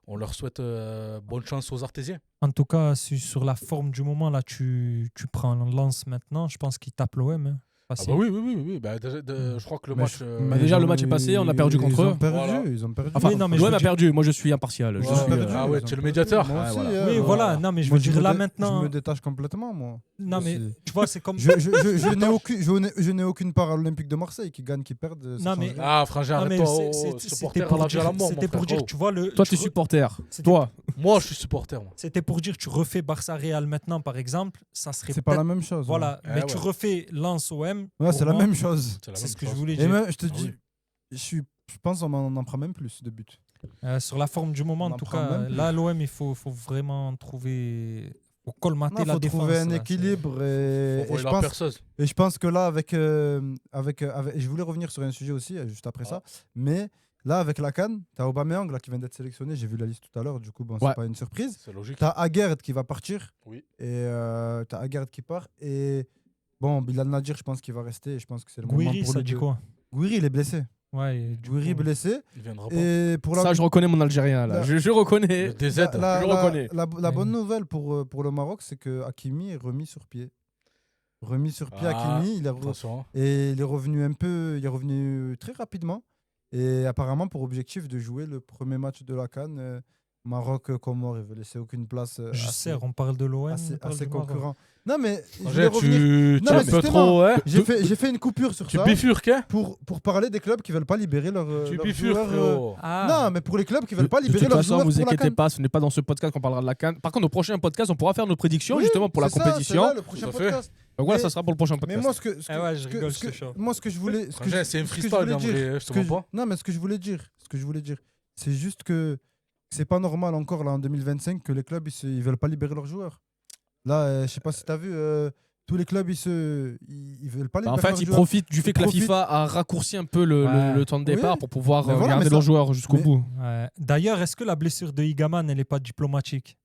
on leur souhaite bonne chance aux Artésiens. En tout cas, sur la forme du moment, là, tu prends Lens maintenant, je pense qu'il tape l'OM. Hein. Ah Facile. bah oui. Bah, je crois que le Mais match... Bah, déjà, le match est passé, on a perdu contre eux. Ils ont perdu. Enfin, Oui, non, mais l'OM je veux a dire- perdu. Moi, je suis impartial. Je Ils ont suis, perdu, Ah ouais, ils ont tu es le perdu. médiateur. Moi Ah, aussi, voilà. Oui, voilà. Non, mais je veux dire là maintenant. Je me détache complètement, moi. Non, mais C'est- tu vois, c'est comme. Je n'ai aucune part à l'Olympique de Marseille qui gagne, qui perd. Non, mais- Ah, frangin, Non, mais arrête-toi, c'était supporter à pour la vie à la dire, mort, c'était mon pour frère. dire, tu vois le. Toi, tu tu es supporter. C'était- Toi. Moi, je suis supporter, moi. C'était pour dire, tu refais Barça Real maintenant, par exemple, ça serait C'est pas la peut-être- même chose. Voilà, Ouais. mais Eh tu ouais. refais Lens OM. Ouais, c'est pour la moi, même chose. C'est la C'est même ce que je chose. voulais Et dire. même, je te Ah dis, oui. je pense qu'on en prend même plus de buts. Sur la forme du moment, On en en tout prend cas, même plus. là, l'OM, il faut vraiment trouver. Faut colmater Il la faut défense. trouver un là, équilibre. Et Faut je voir la pense, perceuse. et je pense que là, avec, je voulais revenir sur un sujet aussi, juste après ça. Mais là, avec la CAN, tu as Aubameyang là, qui vient d'être sélectionné. J'ai vu la liste tout à l'heure. Du coup, bon, Ouais. c'est pas une surprise. C'est logique. Tu as Aguerd qui va partir. Oui. Et tu as Aguerd qui part. Et Bon, Bilal Nadir, je pense qu'il va rester. Je pense que c'est le moment Gouiri, pour ça le dit deux. quoi? Gouiri, il est blessé. Ouais, et du Gouiri coup, blessé. Il viendra pas. Et pour la, Ça, je reconnais mon Algérien, là. La- Je reconnais. Le DZ. la- je la- reconnais. la bonne nouvelle pour le Maroc, c'est que Hakimi est remis sur pied. Remis sur pied, Ah, Hakimi. Attention. Hein. Et il est revenu il est revenu très rapidement. Et apparemment, pour objectif de jouer le premier match de la CAN, Maroc-Comores, il veut laisser aucune place je sais, on parle de l'OM. assez, on parle assez du Maroc. concurrent. Non, mais je Angers, voulais revenir. tu Non, es mais un peu justement, trop. Hein J'ai fait une coupure sur Tu ça bifurques, hein pour parler des clubs qui veulent pas libérer leurs Tu leurs bifurques, joueurs. frérot. Ah, Non, mais pour les clubs qui veulent pas De libérer toute leurs façon, joueurs vous pour la inquiétez CAN. pas, ce n'est pas dans ce podcast qu'on parlera de la CAN. Par contre, au prochain podcast, on pourra faire nos prédictions Oui, justement pour la c'est ça, compétition. c'est là, le prochain Tout à fait. podcast. Donc voilà, Mais- ça sera pour le prochain Mais podcast. moi, Ah ouais, je rigole, c'est chaud. moi, ce que je voulais. Angers, c'est un freestyle, en vrai, je te mens pas. Non, mais ce que je voulais dire, c'est juste que c'est pas normal encore là en 2025 que les clubs ils veulent pas libérer leurs joueurs. Là, je sais pas si tu as vu, tous les clubs ils veulent pas libérer En fait, leurs ils joueurs. profitent du fait Ils que la profitent. FIFA a raccourci un peu Ouais. le temps de départ Oui. pour pouvoir Mais voilà, garder mais leurs ça- joueurs jusqu'au mais- bout. ouais. D'ailleurs, est-ce que la blessure de Igaman, elle n'est pas diplomatique?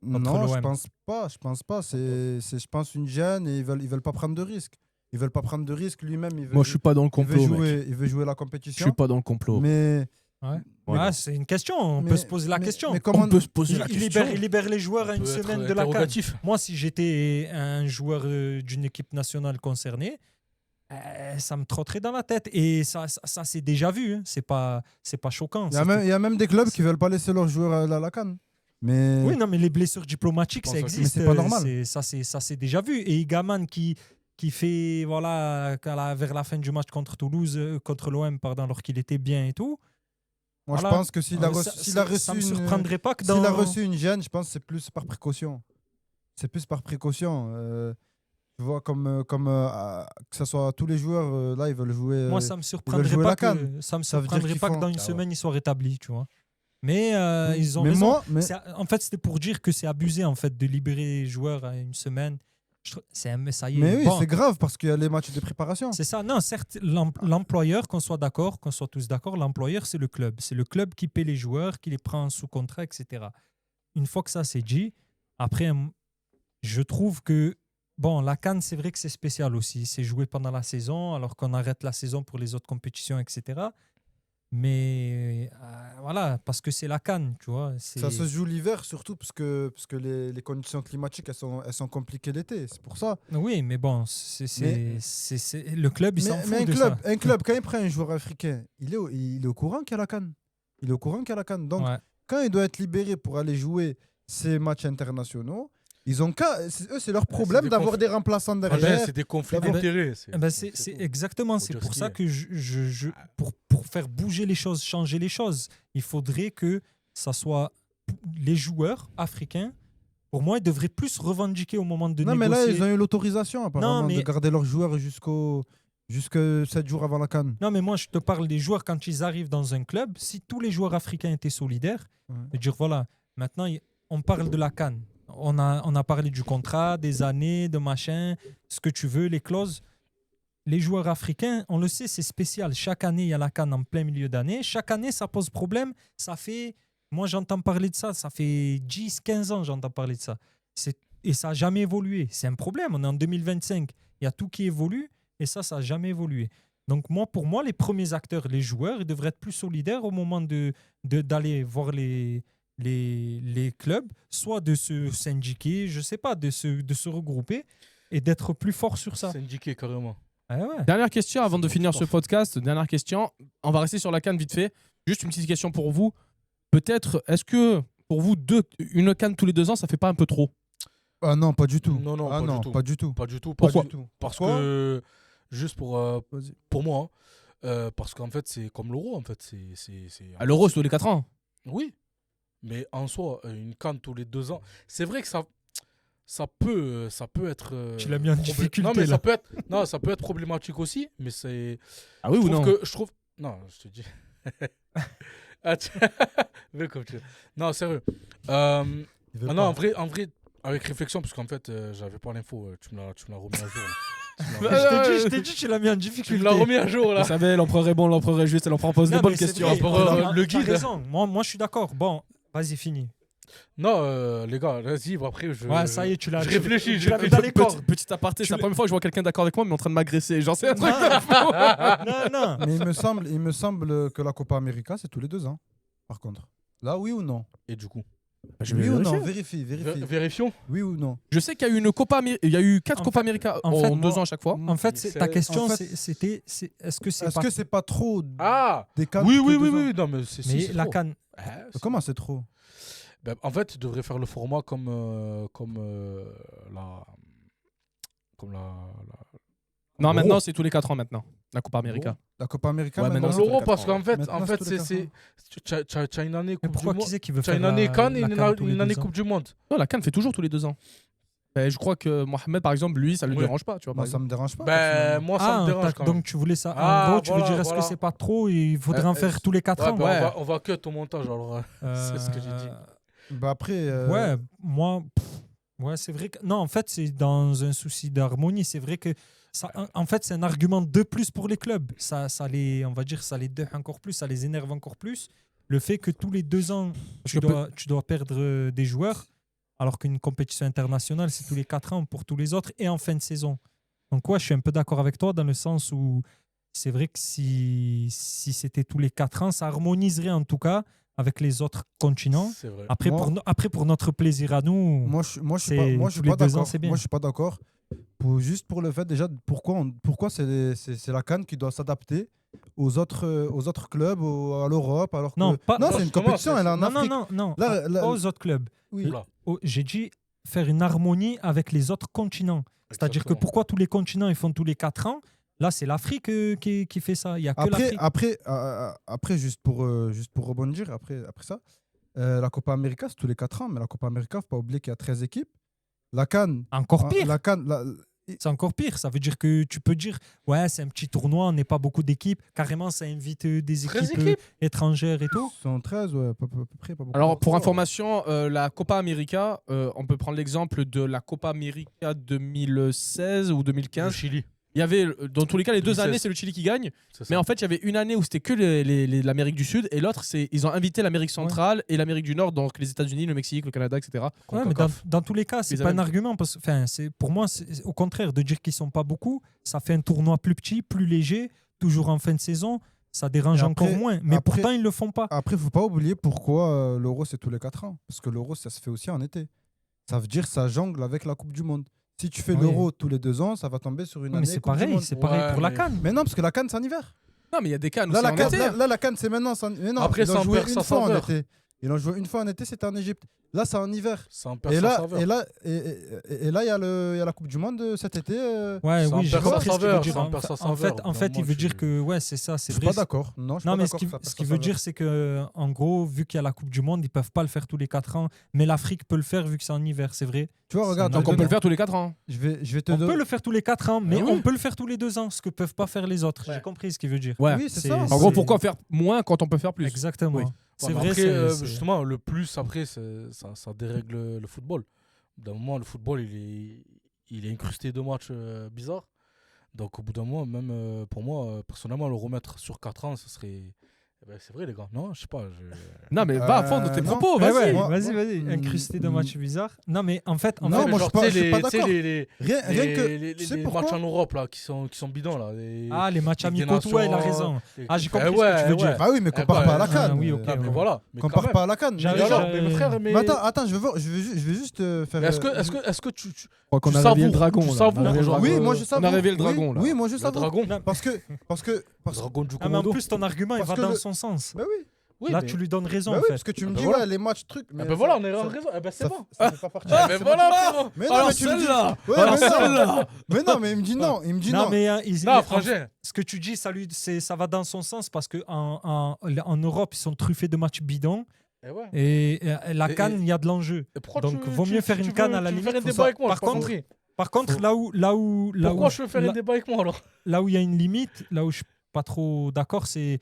Non, l'OM. je pense pas. Je pense une gêne et ils veulent pas prendre de risques. Ils veulent pas prendre de risques. Lui-même, Moi, je suis pas dans le complot, mec. il veut jouer la Je compétition. suis pas dans le complot. Mais Ouais. Voilà. Ouais, c'est une question, on Mais- peut se poser la mais- question. mais comment On peut se poser Il, la il question. libère les joueurs à une Peut être semaine de la CAN. interrogatif. Moi, si j'étais un joueur d'une équipe nationale concernée, ça me trotterait dans la tête. Et ça c'est déjà vu. Hein. C'est pas choquant. il y a même des clubs qui veulent pas laisser leurs joueurs à la CAN. Mais Oui, non, mais les blessures diplomatiques, Je ça pense aussi. existe. Mais c'est pas normal. Ça, c'est déjà vu. Et Igaman qui fait, voilà, vers la fin du match contre Toulouse, contre l'OM, pardon, alors qu'il était bien et tout. moi, Voilà. je pense que s'il a reçu, Ça me surprendrait pas que dans. s'il a reçu une gêne, je pense que c'est plus par précaution. C'est plus par précaution. Tu vois, que ce soit tous les joueurs, là, ils veulent jouer. Moi, ça me surprendrait jouer pas la CAN. que ça me Ça veut dire surprendrait qu'ils pas que font- dans une Ah ouais. semaine ils soient rétablis, tu vois. Mais ils ont mais raison. moi, mais, En fait, c'était pour dire que c'est abusé en fait de libérer les joueurs à une semaine. Ça y est. mais oui, bon, c'est grave parce qu'il y a les matchs de préparation. c'est ça. Non, certes, l'employeur, qu'on soit d'accord, qu'on soit tous d'accord, l'employeur, c'est le club. C'est le club qui paie les joueurs, qui les prend sous contrat, etc. Une fois que ça c'est dit, après, je trouve que, bon, la CAN, c'est vrai que c'est spécial aussi. C'est joué pendant la saison, alors qu'on arrête la saison pour les autres compétitions, etc. Mais voilà, parce que c'est la CAN, tu vois. Ça se joue l'hiver surtout parce que les conditions climatiques elles sont compliquées l'été. C'est pour ça. Oui, mais bon, le club, il s'en fout Mais de ça. un club, quand il prend un joueur africain, il est au courant qu'il y a la CAN. Il est au courant qu'il y a la CAN. Donc, Ouais. quand il doit être libéré pour aller jouer ces matchs internationaux, ils ont c'est leur problème des d'avoir conflits. des remplaçants Angers, derrière. c'est des conflits d'abord- d'intérêts. Eh ben, c'est tout. exactement, Faut c'est dire pour ce ça qui que pour faire bouger les choses, changer les choses, il faudrait que ça soit les joueurs africains. Pour moi, ils devraient plus revendiquer au moment de Non, mais négocier. là, ils ont eu l'autorisation apparemment mais- de garder leurs joueurs jusque 7 jours avant la CAN. Non, mais moi, je te parle des joueurs quand ils arrivent dans un club. Si tous les joueurs africains étaient solidaires, Ouais. de dire voilà, maintenant, on parle de la CAN. On a parlé du contrat, des années, de machin, ce que tu veux, les clauses. Les joueurs africains, on le sait, c'est spécial. Chaque année, il y a la CAN en plein milieu d'année. Chaque année, ça pose problème. Ça fait. Moi, j'entends parler de ça. Ça fait 10, 15 ans, j'entends parler de ça. Et ça n'a jamais évolué. C'est un problème. On est en 2025. Il y a tout qui évolue. Et ça n'a jamais évolué. Donc, pour moi, les premiers acteurs, les joueurs, ils devraient être plus solidaires au moment d'aller voir les clubs, soit de se syndiquer, je sais pas, de se regrouper et d'être plus fort sur ça. Syndiqué, carrément. Ah ouais. Dernière question avant de C'est finir bon, ce podcast. Dernière question. On va rester sur la CAN vite fait. Juste une petite question pour vous. Peut-être, est-ce que pour vous, une CAN tous les 2 ans, ça fait pas un peu trop? Ah non, pas du tout. Non, non, ah pas non, du tout. pas du tout. Pas du tout. Pas Pourquoi du tout. Parce Pourquoi que, juste Vas-y. pour moi, parce qu'en fait, c'est comme l'euro, en fait. À l'Euro, c'est tous les 4 ans. Oui, mais en soi, une CAN tous les 2 ans, c'est vrai que ça peut être. Tu l'as mis en difficulté, Non, mais là. ça peut être problématique aussi, mais c'est. Ah oui je ou trouve non? que je trouve. Non, je te dis. Ah, mais comme tu- Non, sérieux. Il veut Ah pas. non, en vrai, avec réflexion, parce qu'en fait, j'avais pas l'info, tu me l'as remis à jour. Là. Tu me l'as- Je t'ai dit, tu l'as mis en Tu difficulté. me l'as remis à jour, là. Vous savez, l'empereur est bon, l'empereur est juste, et l'empereur pose Non, des bonnes mais c'est questions. vrai, L'empereur, t'as le guide. raison. Moi, je suis d'accord. Bon, vas-y, fini. Non, les gars, vas-y, après, Ouais, ça y est, tu l'as je réfléchis, tu l'as mis dans les cordes. Petit aparté, c'est la première fois que je vois quelqu'un d'accord avec moi, mais en train de m'agresser. J'en sais un truc. Non. Mais il me semble que la Copa América, c'est tous les 2 ans, par contre. Là, oui ou non? Et du coup, Oui ou non? Vérifie. vérifions. Oui ou non? Je sais qu'il y a eu une Copa il y a eu 4 En Copa fait- América en en fait, 2 ans à chaque fois. En fait, ta question, en fait- c'était est-ce que c'est Est-ce pas. que c'est pas trop Ah des cas oui, tous oui, les oui, 2 ans? oui, non, mais c'est Mais c'est la trop. CAN, Comment c'est trop? Ben, en fait, tu devrais faire le format comme la. Comme la. Non, l'Euro. maintenant, c'est tous les 4 ans maintenant, la Copa América. La Copa América, Ouais, maintenant, maintenant, Comme c'est tous les l'euro, 4 parce ans. qu'en fait, Maintenant, c'est tous les 4 ans. tu as une année mais Coupe du pourquoi Monde. qui c'est qui veut Tu as faire une année Cannes et la CAN tous les une année 2 ans Coupe du Monde. Non, la CAN fait toujours tous les 2 ans. Je crois que Mohamed, par exemple, lui, ça lui Ouais. dérange pas, tu vois. par Moi, ça exemple. me dérange pas. Ben, personnellement. moi, ça me dérange quand même. donc tu voulais ça. Ah, En gros, tu veux voilà, dire est-ce que voilà. c'est pas trop et il faudrait en faire tous les 4 Ouais, ans ben, Ouais. on va cut au montage alors. C'est ce que j'ai dit. Bah après, Ouais, moi, ouais, c'est vrai que non, en fait, c'est dans un souci d'harmonie. C'est vrai que ça, en fait, c'est un argument de plus pour les clubs. Ça les, on va dire, ça les deuille encore plus, ça les énerve encore plus. Le fait que tous les 2 ans, tu dois perdre des joueurs, alors qu'une compétition internationale, c'est tous les 4 ans pour tous les autres et en fin de saison. Donc, ouais, je suis un peu d'accord avec toi dans le sens où c'est vrai que si c'était tous les 4 ans, ça harmoniserait en tout cas avec les autres continents. C'est vrai. Après, Moi- pour notre plaisir à nous, moi, je suis c'est pas, moi, je suis tous les pas 2 ans, d'accord. c'est bien. Moi, je suis pas d'accord. Juste pour le fait, déjà, pourquoi c'est la CAN qui doit s'adapter aux autres clubs, à l'Europe, alors que. Non, pas- non, pas- c'est une justement, compétition, elle est en non, non, Afrique. non, Là, pas aux autres clubs. oui. Oula. J'ai dit faire une harmonie avec les autres continents. C'est-à-dire que Exactement. pourquoi tous les continents ils font tous les 4 ans? Là, c'est l'Afrique qui fait ça. Il n'y a que l'Afrique. Après, juste pour rebondir, après ça, la Copa América, c'est tous les 4 ans, mais la Copa América, faut pas oublier qu'il y a 13 équipes. La CAN. Encore pire. La CAN, C'est encore pire. Ça veut dire que tu peux dire, ouais, c'est un petit tournoi, on n'est pas beaucoup d'équipes. Carrément, ça invite des 13 équipes équipes étrangères et tout. sont 13, ouais, à peu près, pas beaucoup. Alors, pour information, la Copa América, on peut prendre l'exemple de la Copa América 2016 ou Le 2015. Chili. Il y avait, dans tous les cas, les 2 2016. années, c'est le Chili qui gagne. C'est ça. Mais en fait, il y avait une année où c'était que l'Amérique du Sud et l'autre, c'est ils ont invité l'Amérique centrale et l'Amérique du Nord, donc les États-Unis, le Mexique, le Canada, etc. Ouais, mais dans tous les cas, c'est Les pas un Américains. argument. Pour moi, c'est au contraire de dire qu'ils sont pas beaucoup. Ça fait un tournoi plus petit, plus léger, toujours en fin de saison. Ça dérange Et après- encore moins. Mais après- pourtant, ils le font pas. Après, faut pas oublier pourquoi l'Euro, c'est tous les 4 ans. Parce que l'Euro, ça se fait aussi en été. Ça veut dire ça jongle avec la Coupe du Monde. Si tu fais Oui. l'Euro tous les 2 ans, ça va tomber sur une Ouais, année mais c'est Coupe du pareil, Monde. c'est pareil Ouais, pour la mais- CAN. Mais non, parce que la CAN, c'est en hiver. Non, mais il y a des cannes Là, aussi la en CAN, été. la CAN, c'est maintenant. Mais non, Après, ils ça ont en joué perd une sa fois en saveur. été. Ils ont joué une fois en été, c'était en Égypte. Là, c'est en hiver. Ça en perd Et sa là, saveur. et là, et là, il y a la Coupe du Monde cet été. Ouais, Ça oui, en j'ai perd sa compris ce qu'il veut saveur, dire. ça en perd sa saveur. En fait, il Vraiment, veut dire tu- que ouais, c'est ça, c'est Je suis vrai. pas d'accord. Non, je suis Non, pas mais d'accord que ça perd ce qu'il sa veut saveur. dire, c'est que en gros, vu qu'il y a la Coupe du Monde, ils peuvent pas le faire tous les 4 ans. Mais l'Afrique peut le faire vu que c'est en hiver, c'est vrai. Tu vois, regarde. C'est Donc je on vais peut le te- faire tous les 4 ans. Je vais te On donner. peut le faire tous les 4 ans, mais Ah oui. on peut le faire tous les 2 ans, ce que peuvent pas faire les autres. Ouais. J'ai compris ce qu'il veut dire. Ouais. Oui, c'est ça. En gros, c'est- pourquoi faire moins quand on peut faire plus? Exactement. Oui. C'est Ouais, mais vrai. après, c'est- justement, le plus, après, ça dérègle le football. D'un moment, le football, il est incrusté de matchs bizarres. Donc, au bout d'un moment, même pour moi, personnellement, le remettre sur 4 ans, ce serait. Eh ben, c'est vrai, les gars. Non, je sais pas. Non, mais va à fond dans tes non. propos, Ouais, vas-y. ouais, Moi- vas-y. moi- Incrusté de matchs bizarres. Non, mais en fait, Non, moi, je suis pas d'accord. Rien que. Tu sais les pourquoi matchs en Europe là, qui sont bidons là. ah, les matchs Ligue des amicaux, ouais, il a Nations, raison. les- Ah, j'ai Eh compris ce que tu veux dire. Ah oui, mais compare pas à la Ah, CAN. oui, ok. Ah, mais voilà. Mais quand Compare même. pas à la CAN. J'arrive, Mais alors, j'arrive. mais frère, mais. Mais attends, je vais juste faire. Mais est-ce que tu. Je crois qu'on Tu a réveillé le savoures, dragon. tu là. savoures, On a réveillé le genre, dragon. Oui, moi je On savoure. a réveillé le Oui, dragon, là. Oui, moi je Le savoure. dragon. Parce que. Le dragon du Ah, mais en commando. plus, ton argument, il Parce va que dans le- son sens. Bah oui. Oui, Là, mais- tu lui donnes raison, Bah en oui, fait. parce que tu Ah me bah dis, voilà. ouais, les matchs, trucs. Ah ben voilà, on est en raison. Eh ben c'est Ça bon. fait pas partie. Ah ben voilà, frérot. Mais non, Alors mais tu me dis. celle-là Ouais, Alors mais non. celle-là Mais non, mais il me dit non. Il me dit Non, non. mais Non, frangin. ce que tu dis, ça va dans son sens parce qu'en Europe, ils sont truffés de matchs bidons. Eh ouais. Et la Et- CAN, il y a de l'enjeu. Et pourquoi Donc, tu- vaut tu- mieux faire tu une veux- CAN à la tu veux faire limite. un débat avec moi, Par j'ai pas contre, compris. Par contre, là où Pourquoi je veux faire un débat avec moi alors là où il y a une limite, là où je suis pas trop d'accord, c'est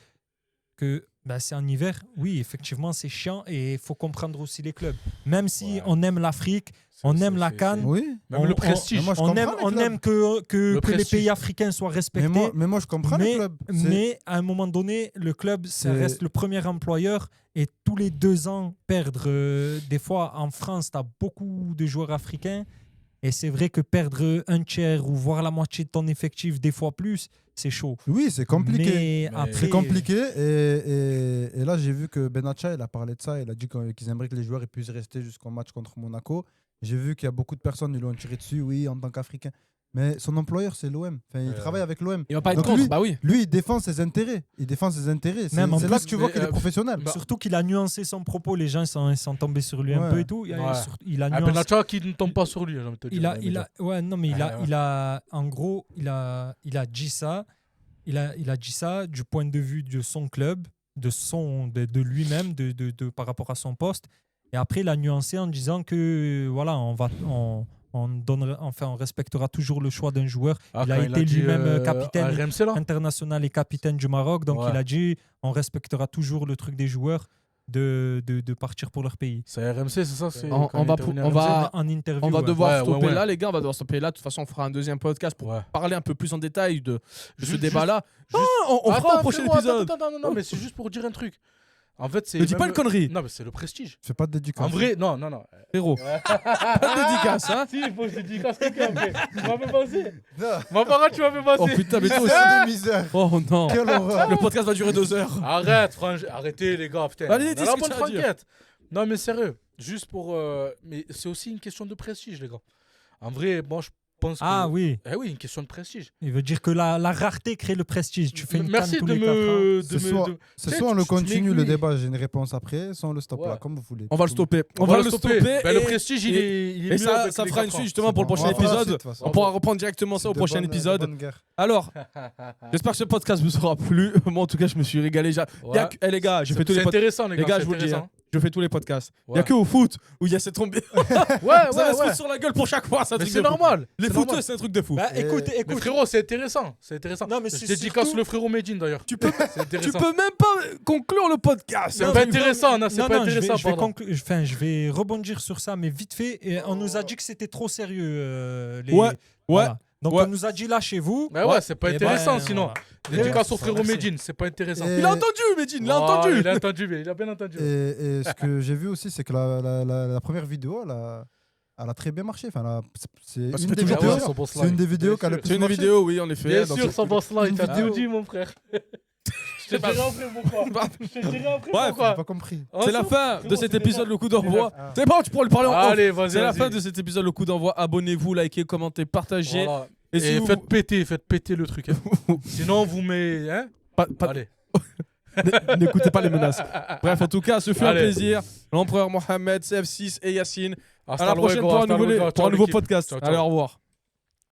que Bah, c'est en hiver, oui, effectivement, c'est chiant et il faut comprendre aussi les clubs. Même si Ouais. on aime l'Afrique, on aime la CAN, Oui. Même On- le prestige. Mais moi, je on comprends aime, les on clubs. aime que les prestige. pays africains soient respectés. Mais moi, je comprends les clubs. C'est- Mais à un moment donné, le club, ça C'est- reste le premier employeur et tous les 2 ans, perdre. Des fois, en France, tu as beaucoup de joueurs africains et c'est vrai que perdre un tiers ou voire la moitié de ton effectif, des fois plus, c'est chaud. Oui, c'est compliqué. Mais Mais- après, C'est compliqué et là j'ai vu que Benatia il a parlé de ça, il a dit qu'ils aimeraient que les joueurs ils puissent rester jusqu'au match contre Monaco. J'ai vu qu'il y a beaucoup de personnes qui l'ont tiré dessus, oui, en tant qu'Africain. Mais son employeur c'est l'OM, enfin, il travaille avec l'OM. Il va pas être Donc contre, lui- bah oui. Lui il défend ses intérêts, C'est Même en c'est là plus, que tu vois mais, qu'il est professionnel. bah, Surtout qu'il a nuancé son propos, les gens sont tombés sur lui un Ouais. peu et tout. Ouais. Il a Ah, nuancé. Benatia qui ne tombe pas sur lui, j'ai envie de te dire. Ouais, non, mais Ouais. il a, en gros, il a dit ça. Il a dit ça du point de vue de son club, de lui-même, par rapport à son poste. Et après, il a nuancé en disant que voilà, on respectera toujours le choix d'un joueur. Ah, il a quand été dit, lui-même capitaine à RMC, là international et capitaine du Maroc. Donc Ouais. il a dit on respectera toujours le truc des joueurs de partir pour leur pays. C'est RMC, c'est ça c'est On- quand on il va intervenait pour- à on va- RMC? En interview. On va ouais. devoir Ouais, stopper ouais. là, les gars. On va devoir stopper là. De toute façon, on fera un deuxième podcast pour Ouais. parler un peu plus en détail de ce Juste- débat-là. juste- On fera Attends, au prochain frérot, épisode. Attends, non, mais c'est juste pour dire un truc. En fait, c'est. Ne dis pas même- une connerie, Non, mais c'est le prestige. Fais pas de dédicace. En vrai, non. frérot. Pas de dédicace, hein. Si, il faut que je dédicace quelqu'un après. Tu m'as fait penser. Ma parole, tu m'as fait Oh penser. putain, mais toi aussi. C'est de misère. Oh non. Quelle horreur. Le podcast va durer 2 heures. Arrêtez les gars, putain. Allez, On a dis la ce que bonne tu as à dire. franquette. Non, mais sérieux, juste pour. Mais c'est aussi une question de prestige, les gars. En vrai, moi, je pense que. Ah oui, Eh oui, une question de prestige. il veut dire que la rareté crée le prestige. Tu fais une Merci canne tous de les 4 ans. me. C'est soit- C'est Tu sais, soit on le tu continue le m'aiguilles. débat, j'ai une réponse après, soit on le stoppe Ouais. là, comme vous voulez. On va le stopper. On va le stopper. Ben, le et- prestige, il est et mieux ça avec ça les fera une 4 ans. suite justement pour le On prochain va faire la épisode. suite, de toute façon. On pourra reprendre directement ça au C'est de prochain bonne- épisode. de bonne guerre. Alors, j'espère que ce podcast vous aura plu. Moi, en tout cas, je me suis régalé. Ouais. Les gars, je fais C'est tous les c'est podcasts. intéressant, les Les gars. gars, c'est je vous le dis, intéressant. je fais tous les podcasts. Il n'y a Ouais. que au foot où il y a cette tombée. Ouais, Vous allez se ouais. foutre sur la gueule pour chaque fois. C'est un Mais truc c'est de fou. normal. Les c'est footeux, normal. c'est un truc de fou. Bah, écoute, Mais écoute. frérot, c'est intéressant. C'est intéressant. Non, mais Je c'est dédicace surtout- le frérot Medine d'ailleurs. Tu peux, C'est tu intéressant. peux même pas conclure le podcast. C'est hein. pas intéressant, non, c'est Non, pas non, intéressant, pardon. je vais rebondir sur ça, mais vite fait. Et on nous a dit que c'était trop sérieux. Ouais, Voilà. Donc ouais. on nous a dit lâchez-vous. Bah ouais, c'est pas Eh ben, intéressant sinon. voilà. Dédicace au frérot Merci. Medine, c'est pas intéressant. Et- Il a entendu, Medine, il a Oh, entendu. Il a entendu, mais il a bien entendu. Et ce que j'ai vu aussi, c'est que la première vidéo, elle a très bien marché. Enfin, c'est Parce une que des toujours vidéos, bien. son boss c'est une des vidéos Bien qui a le sûr. plus C'est une marché. vidéo, oui, en effet. Bien dans sûr, ce- son boss là, il t'a vidéo. tout dit, mon frère. Je te dirai après pourquoi. Je te dirai après Bref. J'ai pourquoi. pas compris. C'est la fin de cet épisode, le coup d'envoi. Ah. C'est bon, tu pourras le parler en off. Allez, vas-y. C'est la vas-y. fin de cet épisode, le coup d'envoi. Abonnez-vous, likez, commentez, partagez. Voilà. Et si Et vous- faites péter le truc. hein. Sinon, on vous met. Hein pas- Allez. N'écoutez pas les menaces. Bref, en tout cas, ce fut un Allez. plaisir. L'empereur Mohamed, CF6 et Yacine. À Hasta la prochaine luego, pour un hasta nouveau, luego. pour Ciao, un nouveau l'équipe. podcast. Ciao, ciao. Allez, au revoir.